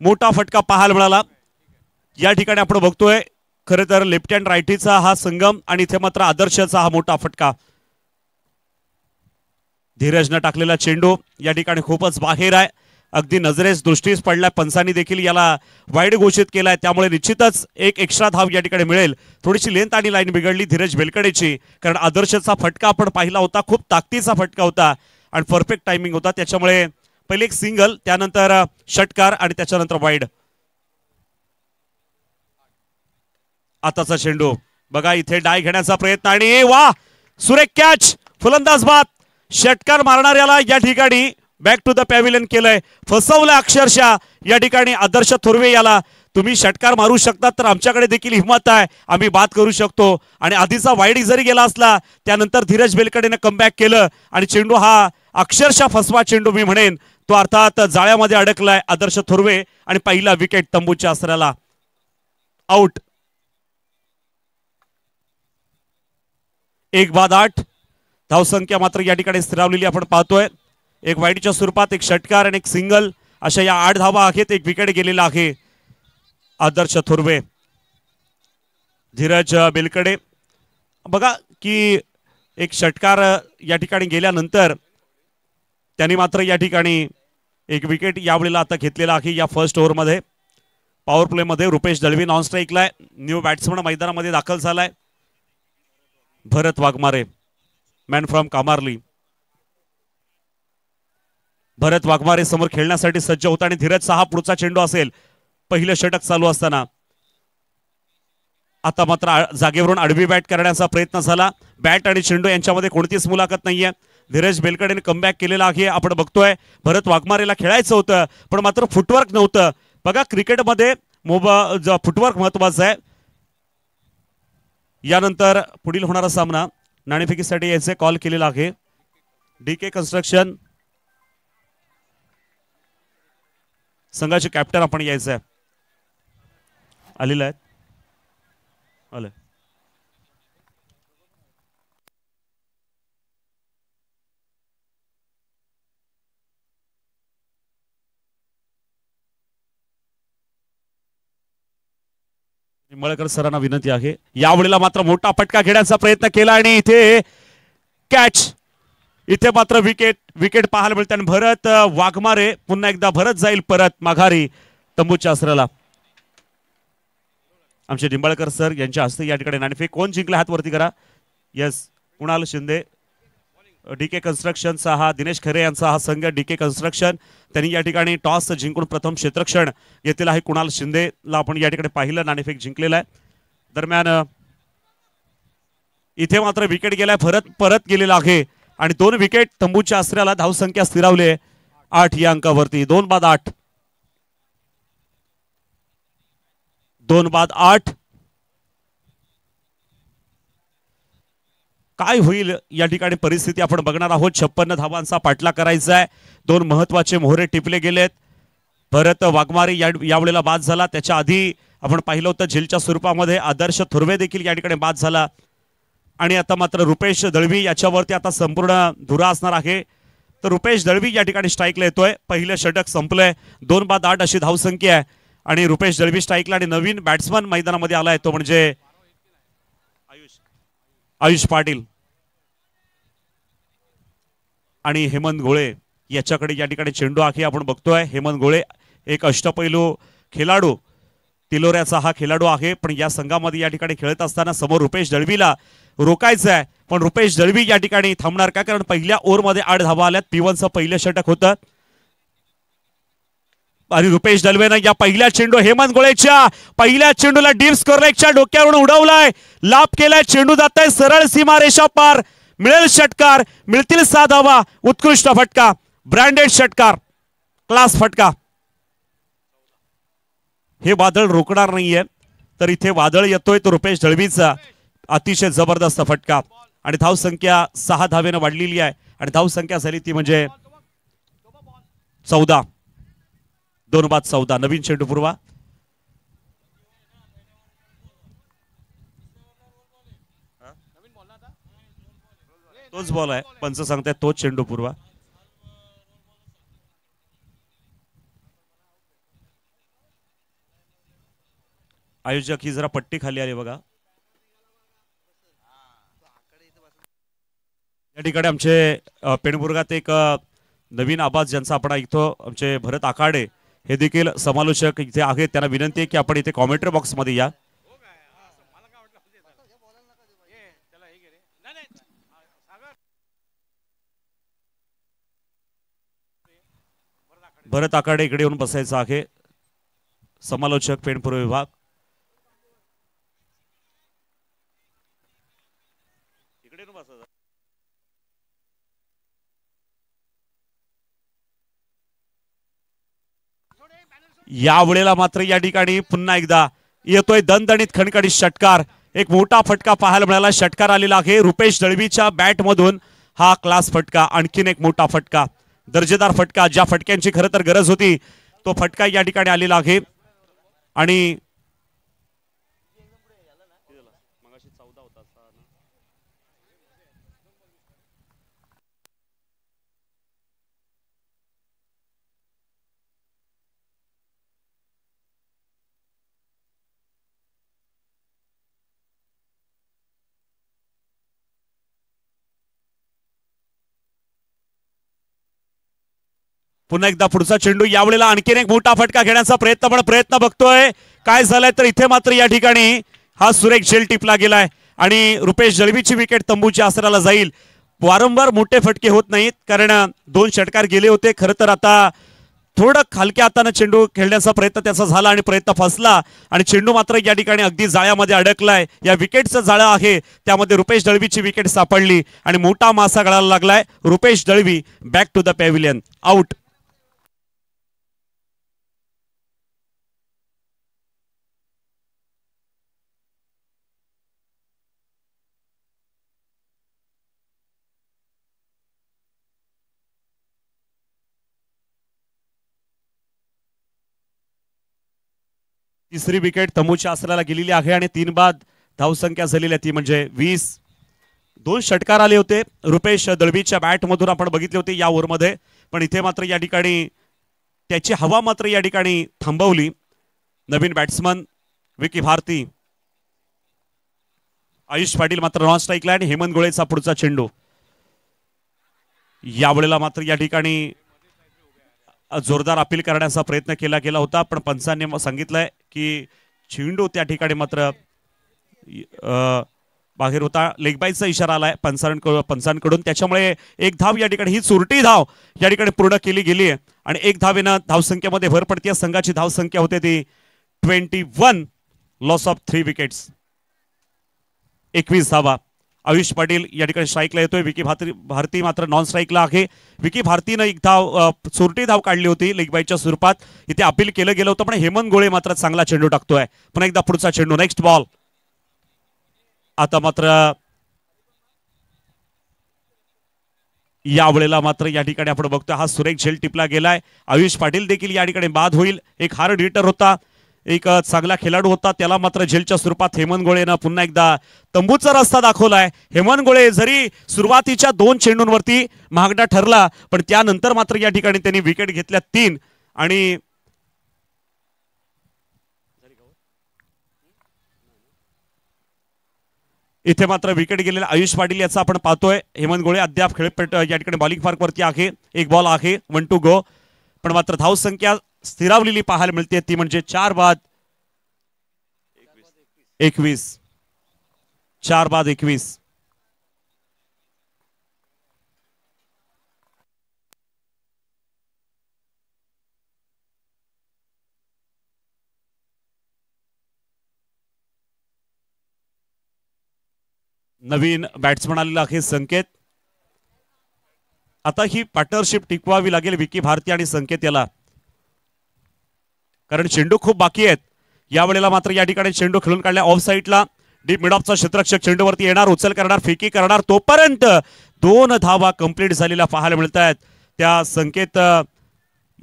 मोठा फटका पाहायला मिळाला. या ठिकाणी आपण बघतोय खरं तर लेफ्ट हँड रायटीचा हा संगम आणि इथे मात्र आदर्शचा हा मोठा फटका. धीरजनं टाकलेला चेंडू या ठिकाणी खूपच बाहेर आहे, अगदी नजरेस दृष्टीस पडलाय. पंचांनी देखील याला वाईड घोषित केलाय, त्यामुळे निश्चितच एक एक्स्ट्रा धाव या ठिकाणी मिळेल. थोडीशी लेंथ आणि लाईन बिघडली धीरज बेलकडेची, कारण आदर्शचा फटका आपण पाहिला होता, खूप ताकदीचा फटका होता आणि परफेक्ट टायमिंग होता. त्याच्यामुळे पहिले एक सिंगल, त्यानंतर षटकार आणि त्याच्यानंतर वाईड. आताचा चेंडू बघा, इथे डाय घेण्याचा प्रयत्न आणि वा, सुरेख कॅच, फलंदाज बाद. षटकार मारणाऱ्याला या ठिकाणी बॅक टू द पॅव्हिलियन केलंय, फसवलं अक्षरशः या ठिकाणी आदर्श थोरवे याला. तुम्ही षटकार मारू शकता तर आमच्याकडे देखील हिंमत आहे, आम्ही बात करू शकतो. आणि आधीचा वाईड जरी गेला असला त्यानंतर धीरज बेलकडेने कमबॅक केलं आणि चेंडू हा अक्षरशः फसवा चेंडू मी म्हणेन तो अर्थात जाळ्यामध्ये अडकलाय आदर्श थोरवे. आणि पहिला विकेट तंबूच्या आसऱ्याला. आउट. 1-8 धावसंख्या मात्र या ठिकाणी स्थिरावलेली आपण पाहतोय. एक वाईडच्या स्वरूपात एक षटकार आणि एक सिंगल अशा या 8 धावा आहेत. एक विकेट गेलेला आहे आदर्श थोरवे. धीरज बेलकडे बघा की एक षटकार या ठिकाणी गेल्यानंतर त्यांनी मात्र या ठिकाणी एक विकेट यावेळेला आता घेतलेला आहे या फर्स्ट ओव्हरमध्ये. पॉवर प्ले मध्ये रुपेश दळवी नॉन स्ट्राईकला आहे. न्यू बॅट्समन मैदानामध्ये दाखल झालाय भरत वाघमारे, मॅन फ्रॉम कामारली. भरत वाघमारे समोर खेळण्यासाठी सज्ज होता आणि धीरज हा पुढचा चेंडू असेल. पहिलं षटक चालू असताना आता मात्र जागेवरून आडवी बॅट करण्याचा प्रयत्न झाला. बॅट आणि चेंडू यांच्यामध्ये कोणतीच मुलाखत नाहीये. धीरज बेलकडेने कमबॅक केलेला आहे आपण बघतोय. भरत वाघमारेला खेळायचं होतं पण मात्र फुटवर्क नव्हतं. बघा क्रिकेटमध्ये फुटवर्क महत्वाचं आहे. यानंतर पुढील होणारा सामना नाणेफेकीसाठी याचे कॉल केलेला आहे. DK कन्स्ट्रक्शन संघाचे कॅप्टन आपण यायचं आहे. आलेलं आहे. आलं. निंबाळकर सरांना विनंती आहे. यावेळेला मात्र मोठा फटका घेण्याचा प्रयत्न केला आणि इथे कॅच. इथे मात्र विकेट पाहायला मिळते आणि भरत वाघमारे पुन्हा एकदा भरत जाईल परत माघारी तंबूच्या आसऱ्याला. आमचे निंबाळकर सर यांच्या हस्ते या ठिकाणी नाणेफेक. कोण जिंकला हात वरती करा. यस, कुणाल शिंदे. DK कन्स्ट्रक्शनचा हा दिनेश खरे यांचा हा संघ DK कन्स्ट्रक्शन. त्यांनी या ठिकाणी टॉस जिंकून प्रथम क्षेत्ररक्षण घेतलेला आहे. कुणाल शिंदेला आपण या ठिकाणी पाहिलं नाणेफेक जिंकलेला आहे. दरम्यान इथे मात्र विकेट गेलाय, परत गेलेला आहे आणि 2 विकेट तंबूच्या आसऱ्याला. धावसंख्या स्थिरावली 8 या अंकावरती. 2-8. 2-8. काय होईल या ठिकाणी परिस्थिती आपण बघणार आहोत. 56 धावांचा पाठला करायचा आहे. 2 महत्वाचे मोहरे टिपले गेलेत. भरत वाघमारे यावेळेला बाद झाला. त्याच्या आधी आपण पाहिलं होतं झेलच्या स्वरूपामध्ये आदर्श थोरवे देखील या ठिकाणी बाद झाला. आणि आता मात्र रुपेश दळवी याच्यावरती आता संपूर्ण धुरा असणार आहे. तर रुपेश दळवी या ठिकाणी स्ट्राईकला येतोय. पहिलं षटक संपलंय. 2-8 अशी धावसंख्या आहे आणि रुपेश दळवी स्ट्राईकला आणि नवीन बॅट्समन मैदानामध्ये आलाय तो म्हणजे आयुष पाटील आणि हेमंत गोळे याच्याकडे या ठिकाणी चेंडू आहे आपण बघतोय. हेमंत गोळे एक अष्टपैलू खेळाडू, तिलोऱ्याचा हा खेळाडू आहे. पण या संघामध्ये या ठिकाणी खेळत असताना समोर रुपेश दळवीला रोकायचं आहे पण रुपेश दळवी या ठिकाणी थांबणार का, कारण पहिल्या ओव्हरमध्ये 8 धावा आल्यात. P1चं पहिलं षटक होतं आणि रुपेश दळवेनं या पहिल्या चेंडू हेमंत गोळेच्या पहिल्या चेंडूला डीप स्कोरलेगच्या डोक्यावरून उडवलाय. लाभ केलाय. चेंडू जात आहे सरळ सीमारेषा पार. मिळेल षटकार, मिळतील 6 धावा. उत्कृष्ट फटका, ब्रँडेड षटकार, क्लास फटका. हे वादळ रोखणार नाहीये तर इथे वादळ येतोय तो रुपेश दळवीचा. अतिशय जबरदस्त फटका आणि धावसंख्या 6 धावेनं वाढलेली आहे आणि धावसंख्या झाली ती म्हणजे 14. 2-14. नवीन चेंडू पूर्वा. तोच बॉल आहे. पंच सांगताय तोच चेंडू पूर्वा. आयोजक ही जरा पट्टी खाली आली बघा. या ठिकाणी आमचे पेणबुर्गात एक नवीन आवाज ज्यांचा आपण ऐकतो आमचे भरत आखाडे हे देखील समालोचक इथे आहेत. त्यांना विनंती आहे की आपण इथे कॉमेंट्री बॉक्स मध्ये या. भरत आखाडे इकडे येऊन बसायचं आहे. समालोचक पेणपूर्व विभाग. इकडे बसायचं. यावेळेला मात्र या ठिकाणी पुन्हा एकदा येतोय दणदणीत खणखणीत षटकार. एक मोठा फटका पाहायला मिळाला. षटकार आलेला आहे रुपेश दळवीच्या बॅट मधून. हा क्लास फटका, आणखीन एक मोठा फटका, दर्जेदार फटका, ज्या फटक्यांची खरं तर गरज होती तो फटका या ठिकाणी आलेला आहे. आणि पुन्हा एकदा पुढचा चेंडू. यावेळेला आणखीन एक मोठा फटका घेण्याचा प्रयत्न बघतोय. काय झालंय तर इथे मात्र या ठिकाणी हा सुरेख झेल टिपला गेलाय आणि रुपेश दळवीची विकेट तंबूच्या आसराला जाईल. वारंवार मोठे फटके होत नाहीत कारण 2 षटकार गेले होते. खरं तर आता थोडं हलक्या हाताने चेंडू खेळण्याचा प्रयत्न त्याचा झाला आणि प्रयत्न फसला आणि चेंडू मात्र या ठिकाणी अगदी जाळ्यामध्ये अडकलाय. या विकेटचं जाळं आहे त्यामध्ये रुपेश दळवीची विकेट सापडली आणि मोठा मासा गळायला लागलाय. Rupesh Dalvi back to the pavilion, out. तिसरी विकेट तंबूच्या आसराला गेलेली आहे आणि 3 बाद धावसंख्या झालेली आहे ती म्हणजे 20. 2 षटकार आले होते रुपेश दळवीच्या बॅट मधून आपण बघितले होते या ओव्हरमध्ये. पण इथे मात्र या ठिकाणी त्याची हवा मात्र या ठिकाणी थांबवली. नवीन बॅट्समन विकी भारती, आयुष पाटील मात्र नॉन स्ट्राईकला आणि हेमंत गोळेचा पुढचा चेंडू. यावेळेला मात्र या ठिकाणी जोरदार अपील करण्याचा प्रयत्न केला गेला होता पण पंचांनी सांगितलंय की चेंडू त्या ठिकाणी मात्र बाहेर होता. लेगबाईचा इशारा आलाय पंचांकडून. त्याच्यामुळे एक धाव या ठिकाणी, ही चुरटी धाव या ठिकाणी पूर्ण केली गेली आहे आणि एक धावेनं धावसंख्येमध्ये भर पडते. संघाची धावसंख्या होते ती 21. लॉस ऑफ 3 विकेट्स, 21 धावा. आयुष पाटील या ठिकाणी स्ट्राईकला येतोय. विकी भारती मात्र नॉन स्ट्राईकला आहे. विकी भारतीनं एक धाव, चोरटी धाव काढली होती लेगबाईच्या स्वरूपात. इथे अपील केलं गेलं होतं पण हेमंत गोळे मात्र चांगला चेंडू टाकतोय. पुन्हा एकदा पुढचा चेंडू, नेक्स्ट बॉल. आता मात्र यावेळेला मात्र या ठिकाणी आपण बघतोय हा सुरेख झेल टिपला गेलाय. आयुष पाटील देखील या ठिकाणी बाद होईल. एक हार्ड हिटर होता, एक चांगला खेळाडू होता, त्याला मात्र झेलच्या स्वरूपात हेमंत गोळेनं पुन्हा एकदा तंबूचा रस्ता दाखवलाय. हेमंत गोळे जरी सुरुवातीच्या 2 चेंडूंवरती महागडा ठरला पण त्यानंतर मात्र या ठिकाणी त्यांनी विकेट घेतल्या 3 आणि इथे मात्र विकेट गेलेला आयुष पाटील याचा आपण पाहतोय. हेमंत गोळे अद्याप खेळपट्ट या ठिकाणी बॉलिंग पार्क वरती आहे. एक बॉल आहे, 1 टू गो. पण मात्र धावसंख्या स्थिरावलेली पाहायला मिळते ती म्हणजे 4 बाद 21. 4 बाद 21. नवीन बॅट्समन आलेला आहे संकेत. आता ही पार्टनरशिप टिकवावी लागेल विकी भारती आणि संकेत याला, कारण चेंडू खूप बाकी आहेत. यावेळेला मात्र या ठिकाणी चेंडू खेळून काढला ऑफ साईडला. डीप मिड ऑफचा क्षेत्ररक्षक चेंडूवरती येणार, उचल करणार, फेकी करणार, तोपर्यंत 2 धावा कंप्लीट झालेल्या पाहायला मिळत आहेत. त्या संकेत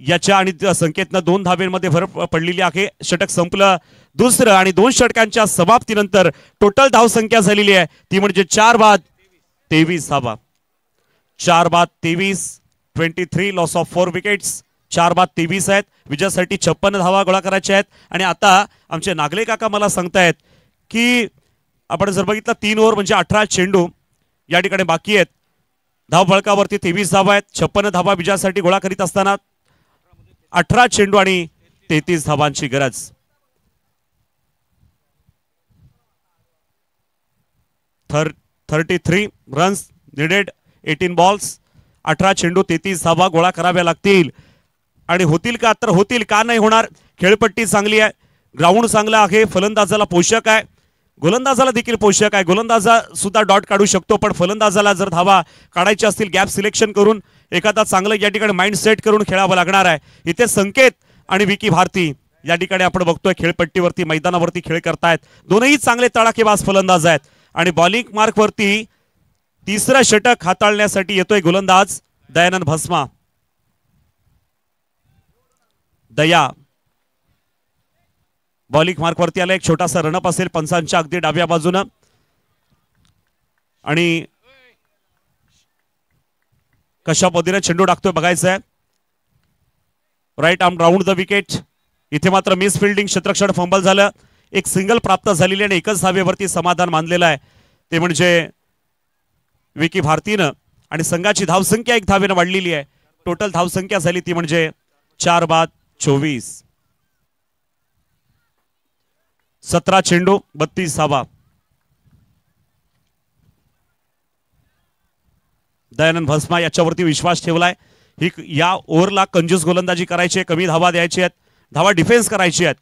याच्या आणि संकेतनं 2 धावेमध्ये भर पडलेली आहे. षटक संपलं दुसरं आणि 2 षटकांच्या समाप्तीनंतर टोटल धावसंख्या झालेली आहे ती म्हणजे 4 बाद 23 धावा. 4 बाद 23, 23. Loss of 4 wickets. 4 बाद 23 आहेत. विजयासाठी 56 धावा गोळा करायच्या आहेत. आणि आता आमचे नागले काका मला सांगतायत की आपण जर बघितलं 3 ओव्हर म्हणजे 18 चेंडू या ठिकाणी बाकी आहेत. धाव फळकावरती 23 धावा आहेत. 56 धावा विजयासाठी गोळा करीत असताना 18 चेंडू आणि 33 धावांची गरज. थर 33 रन्स निडेड, 18 बॉल्स. 18 चेंडू 33 धावा गोळा कराव्या लागतील आणि होतील का तर होतील, का नाही होणार. खेळपट्टी चांगली आहे, ग्राउंड चांगला आहे, फलंदाजाला पोषक आहे, गोलंदाजाला देखील पोषक आहे. गोलंदाजा सुद्धा डॉट काढू शकतो पण फलंदाजाला जर धावा काढायची असतील गॅप सिलेक्शन करून एखादा चांगलं या ठिकाणी माइंड सेट करून खेळावं लागणार आहे. इथे संकेत आणि विकी भारती या ठिकाणी आपण बघतोय खेळपट्टीवरती मैदानावरती खेळ करतायत. दोनही चांगले तडाखेबाज फलंदाज आहेत आणि बॉलिंग मार्कवरती तिसरं षटक हाताळण्यासाठी येतोय गोलंदाज दयानंद भस्मा. दया बॉलिंग मार्कवरती आला. एक छोटासा रनअप असेल पंचांच्या अगदी डाव्या बाजूनं आणि कशा पद्धतीने चेंडू टाकतोय बघायचं आहे. Right arm round the wicket. इथे मात्र मिस फिल्डिंग क्षेत्ररक्षण फंबल झालं. एक सिंगल प्राप्त झालेली आणि एकच धावेवरती समाधान मानलेलं आहे ते म्हणजे विकी भारतीनं आणि संघाची धावसंख्या एक धावेनं वाढलेली आहे. टोटल धावसंख्या झाली ती म्हणजे 4/24. 17 चेंडू 32 धावा. दयानंद भस्मा याच्यावरती विश्वास ठेवलाय. ही या ओव्हरला कंजूस गोलंदाजी करायची, कमी धावा द्यायची आहेत, धावा डिफेन्स करायची आहेत.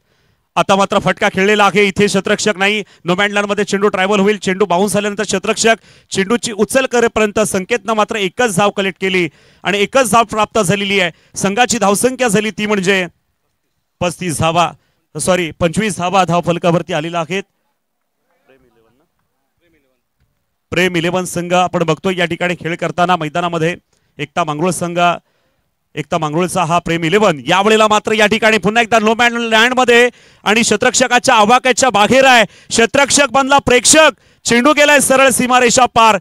आता मात्र फटका खेळलेला आहे. इथे क्षेत्ररक्षक नाही. नोमॅन्ड मध्ये चेंडू ट्रॅव्हल होईल. चेंडू बाउन्स झाल्यानंतर क्षेत्ररक्षक चेंडूची उचल करेपर्यंत संकेतनं मात्र एकच धाव कलेक्ट केली आणि एकच धाव प्राप्त झालेली आहे. संघाची धावसंख्या झाली ती म्हणजे 35 धावा. 25 धावा धाव फलकावरती आलेला आहेत. प्रेम 11 संघ आपण बघतोय या ठिकाणी खेळ करताना मैदानामध्ये. एकता मांगरूळ संघ, एकता मांगरूळचा हा प्रेम 11 यावेळेला मात्र या ठिकाणी पुन्हा एकदा नो मॅन लँड मध्ये आणि क्षेत्ररक्षकाच्या आवाक्याच्या बाहेर आहे. क्षेत्ररक्षक बनला प्रेक्षक. चेंडू गेलाय सरळ सीमारेषा पार.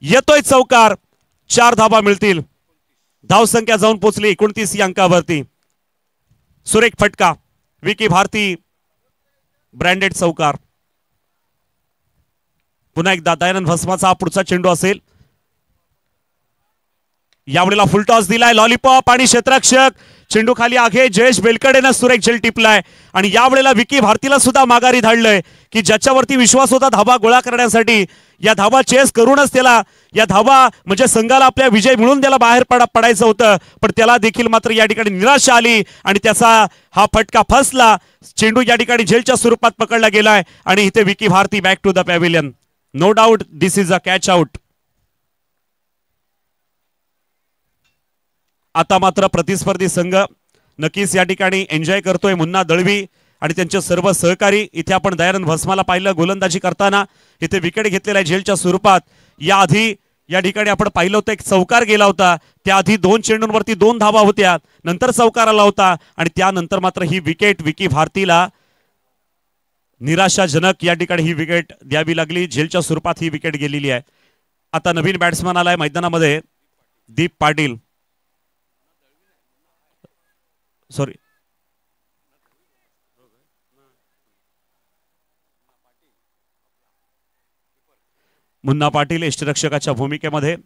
येतोय चौकार. 4 धावा मिळतील. धावसंख्या जाऊन पोहोचली 29 या अंकावरती. सुरेख फटका. विकी भारती ब्रँडेड चौकार. पुन्हा एकदा दयानंद भस्माचा पुढचा चेंडू असेल. यावेळेला फुल टॉस दिलाय. लॉलीपॉप आणि क्षेत्ररक्षक चेंडू खाली आहे. जयेश बेलकडेनं सुरेख झेल टिपलाय आणि यावेळेला विकी भारतीला सुद्धा माघारी धाडलंय की ज्याच्यावरती विश्वास होता धावा गोळा करण्यासाठी. या धावा चेस करूनच त्याला या धावा म्हणजे संघाला आपल्या विजय मिळून त्याला बाहेर पडायचं होतं, पण त्याला देखील मात्र या ठिकाणी निराशा आली आणि त्याचा हा फटका फसला. चेंडू या ठिकाणी झेलच्या स्वरूपात पकडला गेलाय आणि इथे Vicky Bharti back to the pavilion. No doubt this is a catch out. आता मात्र प्रतिस्पर्धी संघ नक्कीच या ठिकाणी एन्जॉय करतोय. मुन्ना दळवी आणि त्यांचे सर्व सहकारी. इथे आपण दयानंद भस्माला पाहिलं गोलंदाजी करताना. इथे विकेट घेतलेला आहे झेलच्या स्वरूपात. याआधी या ठिकाणी आपण पाहिलं होतं एक चौकार गेला होता. त्याआधी 2 चेंडूंवरती 2 धावा होत्या. नंतर चौकार आला होता आणि त्यानंतर मात्र ही विकेट विकी भारतीला निराशाजनक या ठिकाणी ही विकेट द्यावी लागली. झेलच्या स्वरूपात ही विकेट गेलेली आहे. आता नवीन बॅट्समन आलाय मैदानामध्ये दीप पाटील. सॉरी मुन्ना पाटील यष्टीरक्षकाच्या भूमिकेमध्ये.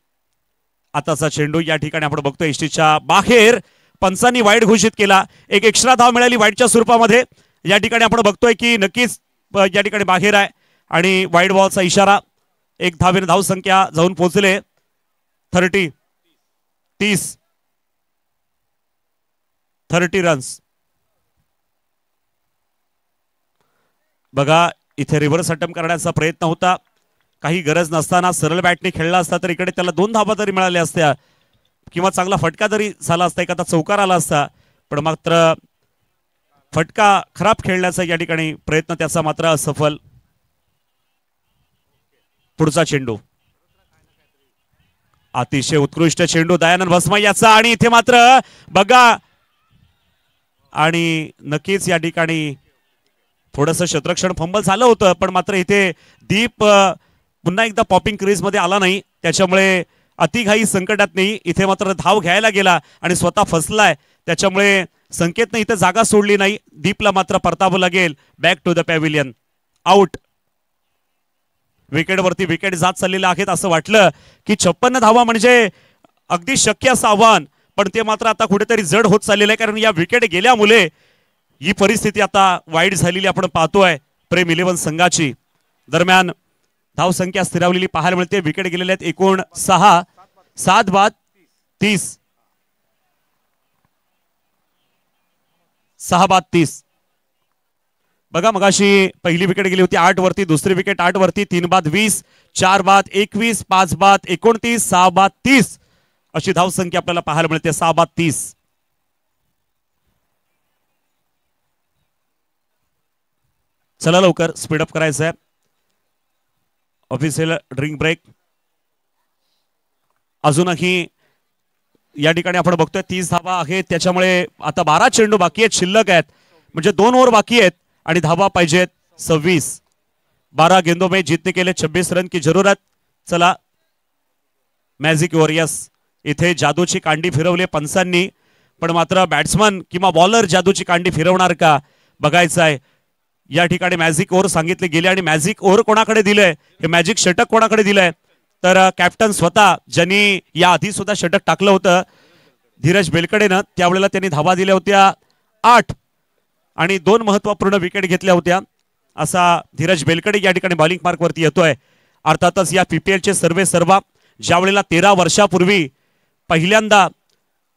आताचा चेंडू या ठिकाणी आपण बघतो यष्टीच्या बाहेर. पंचांनी वाईड घोषित केला. एक एक्स्ट्रा धाव मिळाली वाईडच्या स्वरूपामध्ये. या ठिकाणी आपण बघतोय की नक्कीच या ठिकाणी बाहेर आहे आणि वाईड बॉलचा इशारा. 1 धावेने धावसंख्या जाऊन पोहोचले 30 रन्स. बघा इथे रिव्हर्स अटेम्प्ट करण्याचा प्रयत्न होता. काही गरज नसताना सरळ बॅटने खेळला असता तर इकडे त्याला 2 धावा तरी मिळाल्या असत्या किंवा चांगला फटका तरी झाला असता, एखादा चौकार आला असता. पण मात्र फटका खराब खेळण्याचा या ठिकाणी प्रयत्न त्याचा मात्र असफल. पुढचा चेंडू अतिशय उत्कृष्ट चेंडू दयानंद भस्मा याचा आणि इथे मात्र बघा आणि नक्कीच या ठिकाणी थोडंसं क्षेत्ररक्षण फंबल झालं होतं, पण मात्र इथे दीप पुन्हा एकदा पॉपिंग क्रीज मध्ये आला नाही. त्याच्यामुळे अतिघाई संकटात नाही. इथे मात्र धाव घ्यायला गेला आणि स्वतः फसलाय. त्याच्यामुळे संकेतने इथे जागा सोडली नाही. दीपला मात्र परतावं लागेल. Back to the pavilion. Out. विकेटवरती विकेट जात चाललेले आहेत. असं वाटलं की 56 धावा म्हणजे अगदी शक्य असं आव्हान, पण ते मात्र आता कुठेतरी जड होत चाललेलं आहे. कारण या विकेट गेल्यामुळे ही परिस्थिती आता वाईट झालेली आपण पाहतोय प्रेम 11 संघाची. दरम्यान धावसंख्या स्थिरावलेली पाहायला मिळते. विकेट गेलेले आहेत एकूण 6. 7/30. 6/30. बघा मगाशी पहिली विकेट गेली होती 8 वरती. दुसरी विकेट 8 वरती. 3/20. 4/21. 5/29. 6/30 अशी धावसंख्या आपल्याला पाहायला मिळते. 6/30. चला लवकर स्पीडअप करायचं आहे. Official drink break. अजूनही या ठिकाणी आपण बघतोय 30 धावा आहेत, त्याच्यामुळे आता 12 चेंडू बाकी आहेत, शिल्लक आहेत, म्हणजे 2 ओव्हर बाकी आहेत आणि धावा पाहिजेत 26. 12 गेंदों में जीतने के लिए 26 रन की जरूरत. चला मॅजिक वॉरियर्स इथे जादूची कांडी फिरवली पंचांनी, पण मात्र बॅट्समन किंवा बॉलर जादूची कांडी फिरवणार का बघायचं आहे. या ठिकाणी मॅजिक ओव्हर सांगितले गेले आणि मॅजिक ओव्हर कोणाकडे दिलंय, हे मॅजिक षटक कोणाकडे दिलंय, तर कॅप्टन स्वतः ज्यांनी या आधी सुद्धा षटक टाकलं होतं धीरज बेलकडेनं. त्यावेळेला त्यांनी धावा दिल्या होत्या 8 आणि 2 महत्वपूर्ण विकेट घेतल्या होत्या. असा धीरज बेलकडे या ठिकाणी बॉलिंग मार्क वरती येतोय. अर्थातच या पीपीएलचे सर्व ज्या वेळेला 13 वर्षापूर्वी पहिल्यांदा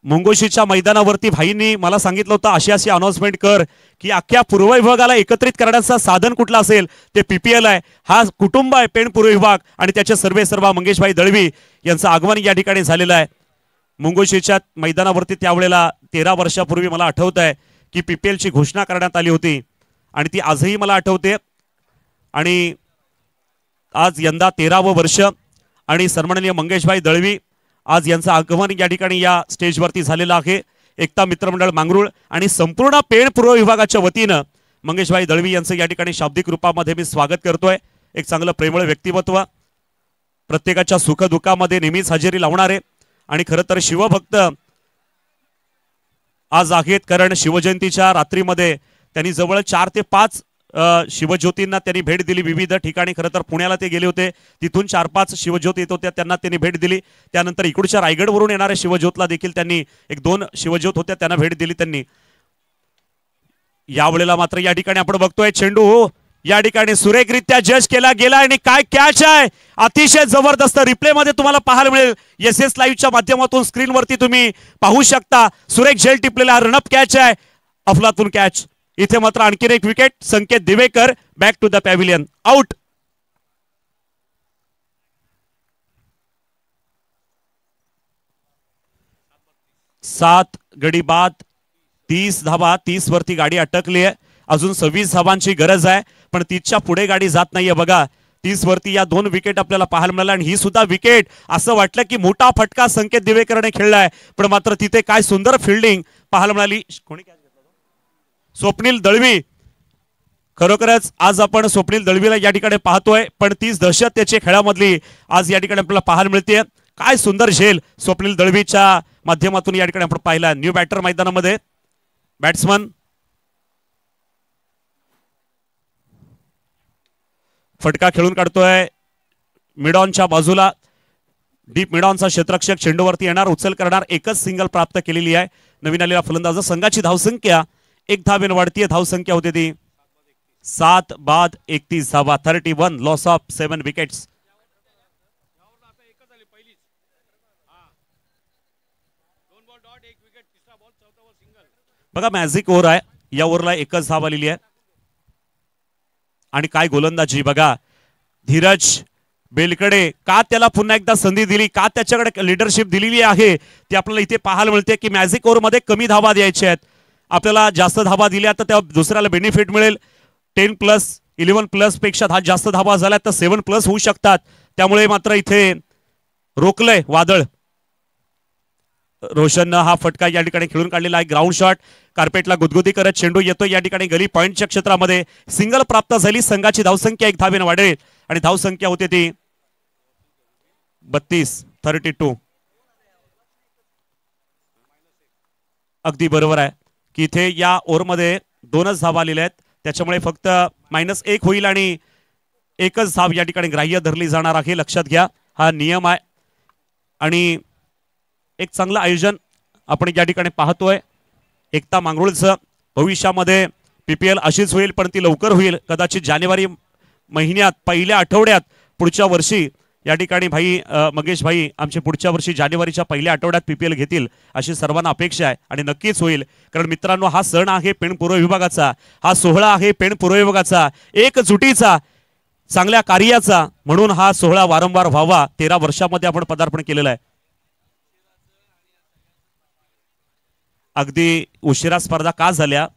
मुंगोशीच्या मैदानावरती भाईंनी मला सांगितलं होतं अशी अनाउन्समेंट कर की अख्ख्या पूर्व विभागाला एकत्रित करण्याचं साधन कुठलं असेल ते पीपीएल आहे. हा कुटुंब आहे पेण पूर्व विभाग आणि त्याचे सर्व मंगेशभाई दळवी यांचं आगमन या ठिकाणी झालेलं आहे मुंगोशीच्या मैदानावरती. त्यावेळेला 13 वर्षापूर्वी मला आठवत आहे की पीपीएलची घोषणा करण्यात आली होती आणि ती आजही मला आठवते. आणि आज यंदा 13वं वर्ष आणि सन्माननीय मंगेशभाई दळवी आज यांचं आगमन या ठिकाणी या स्टेजवरती झालेलं आहे. एकता मित्रमंडळ मांगरूळ आणि संपूर्ण पेण पूर्व विभागाच्या वतीनं मंगेशभाई दळवी यांचं या ठिकाणी शाब्दिक रूपामध्ये मी स्वागत करतोय. एक चांगलं प्रेमळ व्यक्तिमत्व, प्रत्येकाच्या सुखदुःखामध्ये नेहमीच हजेरी लावणारे आणि खरं तर शिवभक्त आज आहेत, कारण शिवजयंतीच्या रात्रीमध्ये त्यांनी जवळ 4 ते 5 शिवज्योतींना त्यांनी भेट दिली. विविध ठिकाणी खरं तर पुण्याला ते गेले होते, तिथून 4-5 शिवज्योत येत होत्या, त्यांना त्यांनी भेट दिली. त्यानंतर इकडच्या रायगडवरून येणाऱ्या शिवज्योतला देखील त्यांनी 1-2 शिवज्योत होत्या त्यांना भेट दिली त्यांनी. यावेळेला मात्र या ठिकाणी आपण बघतोय चेंडू या ठिकाणी सुरेखरित्या जज केला गेला आणि काय कॅच आहे, अतिशय जबरदस्त रिप्ले मध्ये तुम्हाला पाहायला मिळेल. एसएस लाईव्हच्या माध्यमातून स्क्रीनवरती तुम्ही पाहू शकता. सुरेख झेल टिपलेला रनअप कॅच आहे, अफलातून कॅच. इथे मात्र आणखीन एक wicket. Sanket Divekar back to the pavilion, out. सात गडी बाद, 30 धावा, 30 वरती गाडी अटकली आहे. अजून 26 धावांची गरज आहे, पण 30च्या पुढे गाडी जात नाहीये. बघा 30 वरती या 2 विकेट आपल्याला पाहायला मिळाल्या आणि ही सुद्धा विकेट असं वाटलं की मोठा फटका संकेत दिवेकरने खेळलाय, पण मात्र तिथे काय सुंदर फिल्डिंग पाहायला मिळाली. कोणी कॅच घेतला? स्वप्नील दळवी. खरोखरच आज आपण स्वप्नील दळवीला या ठिकाणी पाहतोय, पण 30 दहशत त्याच्या खेळामधली आज या ठिकाणी आपल्याला पाहायला मिळते. काय सुंदर झेल स्वप्नील दळवीच्या माध्यमातून या ठिकाणी आपण पाहिला. न्यू बॅटर मैदानामध्ये बॅट्समन फटका खेळून काढतोय मिडॉनच्या बाजूला. डीप मिडॉनचा क्षेत्ररक्षक चेंडूवरती येणार, उचल करणार. एकच सिंगल प्राप्त केलेली आहे नवीन आलेला फलंदाज. संघाची धावसंख्या 1 धावेने वाढतीये. धावसंख्या होते ती 7 बाद 31 धावा. 31 लॉस ऑफ 7 विकेट्स. बघा मॅजिक ओव्हर आहे, या ओव्हरला एकच धाव आलेली आहे आणि काय गोलंदाजी बघा. धीरज बेलकडे का त्याला पुन्हा एकदा संधी दिली, का त्याच्याकडे लिडरशिप दिलेली आहे ते आपल्याला इथे पाहायला मिळते की मॅजिक ओव्हर मध्ये कमी धावा द्यायच्या आहेत. आपल्याला जास्त धावा दिल्या तर त्या दुसऱ्याला बेनिफिट मिळेल. 10+ 11+ पेक्षा जास्त धावा झाल्या तर 7+ होऊ शकतात. त्यामुळे मात्र इथे रोखलंय वादळ. रोशननं हा फटका या ठिकाणी खेळून काढलेला आहे. ग्राउंड शॉट कार्पेटला गुदगुदी करत चेंडू येतो या ठिकाणी गली पॉइंटच्या क्षेत्रामध्ये. सिंगल प्राप्त झाली. संघाची धावसंख्या 1 धावेने वाढेल आणि धावसंख्या होते ती 32. अगदी बरोबर आहे की इथे या ओव्हरमध्ये 2च धावा आलेल्या आहेत, त्याच्यामुळे फक्त -1 होईल आणि एकच धाव या ठिकाणी ग्राह्य धरली जाणार आहे. लक्षात घ्या, हा नियम आहे आणि एक चांगलं आयोजन आपण या ठिकाणी पाहतोय. एकता मांगरूळचं भविष्यामध्ये पीपीएल अशीच होईल, पण ती लवकर होईल. कदाचित जानेवारी महिन्यात पहिल्या आठवड्यात पुढच्या वर्षी या ठिकाणी मंगेश भाई आमचे पुढच्या वर्षी जानेवारीच्या पहिल्या आठवड्यात पीपीएल घेतील अशी सर्वांना अपेक्षा आहे आणि नक्कीच होईल. कारण मित्रांनो, हा सण आहे पेण पूर्व विभागाचा, हा सोहळा आहे पेण पूर्व विभागाचा, एकजुटीचा, चांगल्या कार्याचा, म्हणून हा सोहळा वारंवार व्हावा. 13 वर्षामध्ये आपण पदार्पण केलेलं आहे. अगदी उशिरा स्पर्धा का झाल्या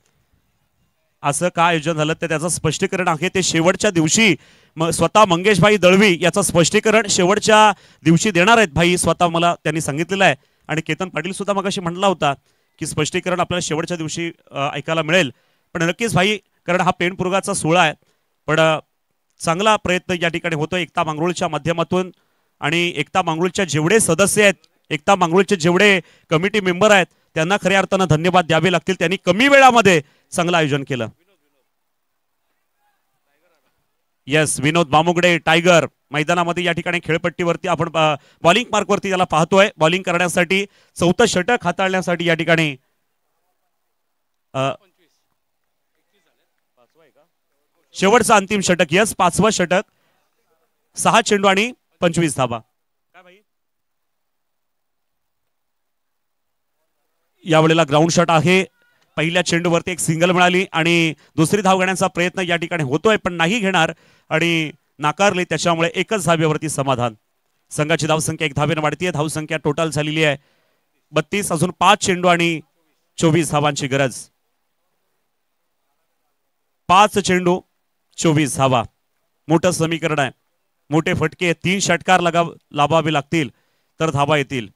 असं का आयोजन झालं तर त्याचं स्पष्टीकरण आहे ते शेवटच्या दिवशी स्वतः मंगेशभाई दळवी याचं स्पष्टीकरण शेवटच्या दिवशी देणार आहेत भाई, स्वतः मला त्यांनी सांगितलेलं आहे. आणि केतन पाटील सुद्धा मगाशी म्हटला होता की स्पष्टीकरण आपल्याला शेवटच्या दिवशी ऐकायला मिळेल. पण नक्कीच भाई, कारण हा पेणपुरगाचा सोहळा आहे, पण चांगला प्रयत्न या ठिकाणी होतो एकता मांगरूळच्या माध्यमातून. आणि एकता मांगरूळच्या जेवढे सदस्य आहेत, एकता मांगरूळचे जेवढे कमिटी मेंबर आहेत, त्यांना खऱ्या अर्थानं धन्यवाद द्यावे लागतील. त्यांनी कमी वेळामध्ये चांगलं आयोजन केलं. येस, विनोद बामुगडे टायगर मैदानामध्ये या ठिकाणी खेळपट्टीवरती आपण बॉलिंग मार्कवरती त्याला पाहतोय. बॉलिंग करण्यासाठी चौथं षटक हाताळण्यासाठी या ठिकाणी शेवटचं अंतिम षटक. यस, 5वं षटक, 6 चेंडू आणि 25 धाबा. यावेळेला ग्राउंड शॉट आहे. पहिल्या चेंडूवरती एक सिंगल मिळाली आणि दुसरी धाव घेण्याचा प्रयत्न या ठिकाणी होतोय, पण नाही घेणार आणि नाकारले. त्याच्यामुळे एकच धाब्यावरती समाधान. संघाची धावसंख्या 1 धावेने वाढतीये. धावसंख्या टोटल झालेली आहे 32. अजून 5 चेंडू आणि 24 धावांची गरज. 5 चेंडू 24 धावा. मोठं समीकरण आहे. मोठे फटके 3 षटकार लावावे लागतील तर धावा येतील.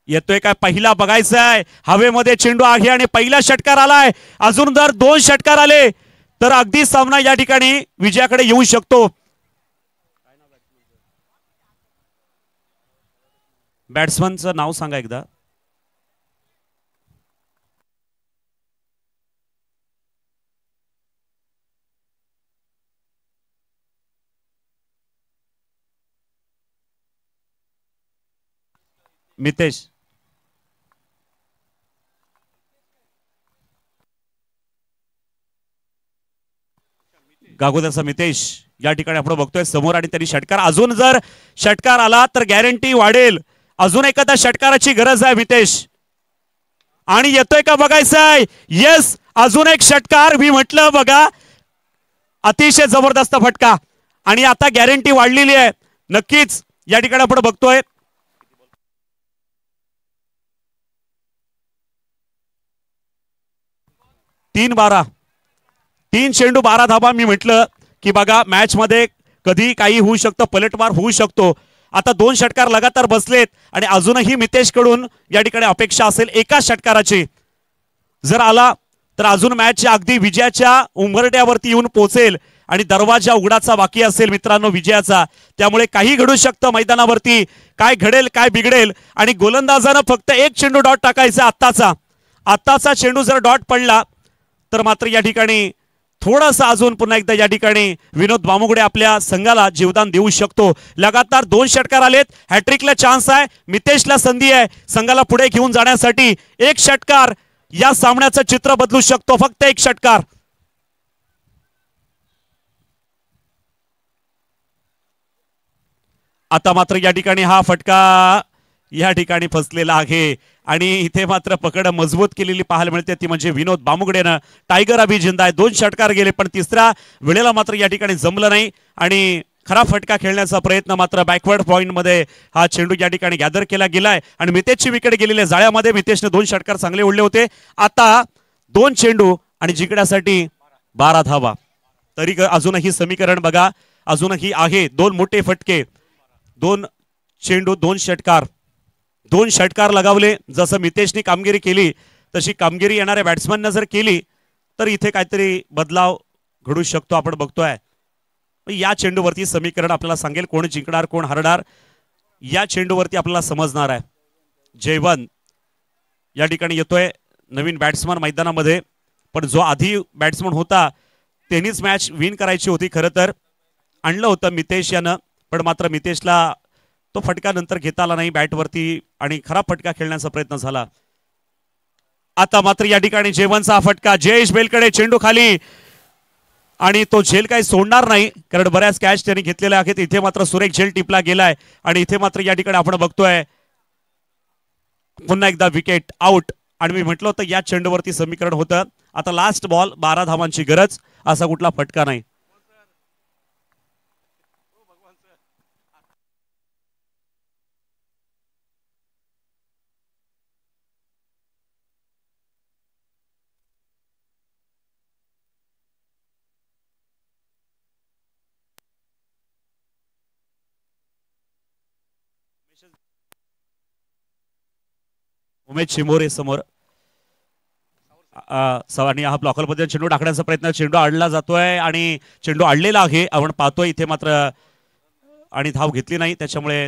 येतोय काय पहिला बघायचा आहे. हवेमध्ये चेंडू आहे आणि पहिला षटकार आलाय. अजून जर 2 षटकार आले तर अगदी सामना या ठिकाणी विजयाकडे येऊ शकतो. बॅट्समनचं नाव सांगा एकदा. मितेश. गागोदरचा मितेश या ठिकाणी आपण बघतोय समोर आणि त्यांनी षटकार. अजून जर षटकार आला तर गॅरंटी वाढेल. अजून एखाद्या षटकाराची गरज आहे मितेश. आणि येतोय का बघायचं आहे. येस, अजून एक षटकार. मी म्हटलं बघा, अतिशय जबरदस्त फटका आणि आता गॅरंटी वाढलेली आहे. नक्कीच या ठिकाणी आपण बघतोय 3-12, 3 चेंडू 12 धाबा. मी म्हटलं की बघा, मॅच मध्ये कधी काही होऊ शकतं, पलटवार होऊ शकतो. आता 2 षटकार लगातार बसलेत आणि अजूनही मितेश कडून या ठिकाणी अपेक्षा असेल एका षटकाराची. जर आला तर अजून मॅच अगदी विजयाच्या उंबरट्यावरती येऊन पोहोचेल आणि दरवाजा उघडाचा बाकी असेल मित्रांनो विजयाचा. त्यामुळे काही घडू शकतं मैदानावरती. काय घडेल काय बिघडेल. आणि गोलंदाजानं फक्त एक चेंडू डॉट टाकायचा. आत्ताचा चेंडू जर डॉट पडला तर मात्र या ठिकाणी थोडासा अजून पुन्हा एकदा या ठिकाणी विनोद बामुगडे आपल्या संघाला जीवदान देऊ शकतो. लगातार 2 षटकार आलेत. हॅट्रिकला चान्स आहे. मितेशला संधी आहे संघाला पुढे घेऊन जाण्यासाठी. एक षटकार या सामन्याचं चित्र बदलू शकतो. फक्त एक षटकार. आता मात्र या ठिकाणी हा फटका या ठिकाणी फसलेला आहे आणि इथे मात्र पकड मजबूत केलेली पाहायला मिळते, ती म्हणजे विनोद बामुगडेनं. टायगर अभि जिंदा आहे. 2 षटकार गेले पण तिसऱ्या वेळेला मात्र या ठिकाणी जमलं नाही आणि खरा फटका खेळण्याचा प्रयत्न मात्र बॅकवर्ड पॉइंट मध्ये हा चेंडू या ठिकाणी गॅदर केला गेलाय आणि मितेशची विकेट गेलेल्या जाळ्यामध्ये. मितेशने 2 षटकार चांगले उडले होते. आता 2 चेंडू आणि जिंकण्यासाठी 12 धावा. तरी अजूनही समीकरण बघा, अजूनही आहे 2 मोठे फटके, 2 चेंडू, 2 षटकार. 2 षटकार लगावले. जसं मितेशने कामगिरी केली तशी कामगिरी येणाऱ्या बॅट्समॅनने जर केली तर इथे काहीतरी बदलाव घडू शकतो. आपण बघतोय या चेंडूवरती समीकरण आपल्याला सांगेल कोण जिंकणार कोण हरणार. या चेंडूवरती आपल्याला समजणार आहे. जयवंत या ठिकाणी येतोय, नवीन बॅट्समन मैदानामध्ये. पण जो आधी बॅट्समन होता त्यांनीच मॅच विन करायची होती. खरं तर आणलं होतं मितेश यानं, पण मात्र मितेशला तो फटका नंतर घेता आला नाही बॅटवरती आणि खराब फटका खेळण्याचा प्रयत्न झाला. आता मात्र या ठिकाणी जयवंतचा फटका. जयेश बेलकडे चेंडू खाली आणि तो झेल काही सोडणार नाही कारण बऱ्याच कॅच त्यांनी घेतलेल्या आहेत. इथे मात्र सुरेख झेल टिपला गेलाय आणि इथे मात्र या ठिकाणी आपण बघतोय पुन्हा एकदा विकेट आउट. आणि मी म्हटलं होतं या चेंडूवरती समीकरण होतं. आता लास्ट बॉल, 12 धावांची गरज. असा कुठला फटका नाही. उमेश चिमोरे समोर आणि हा ब्लॉकर मध्ये चेंडू टाकण्याचा प्रयत्न, चेंडू आडला जातोय आणि चेंडू आडलेला आहे आपण पाहतोय इथे मात्र, आणि धाव घेतली नाही त्याच्यामुळे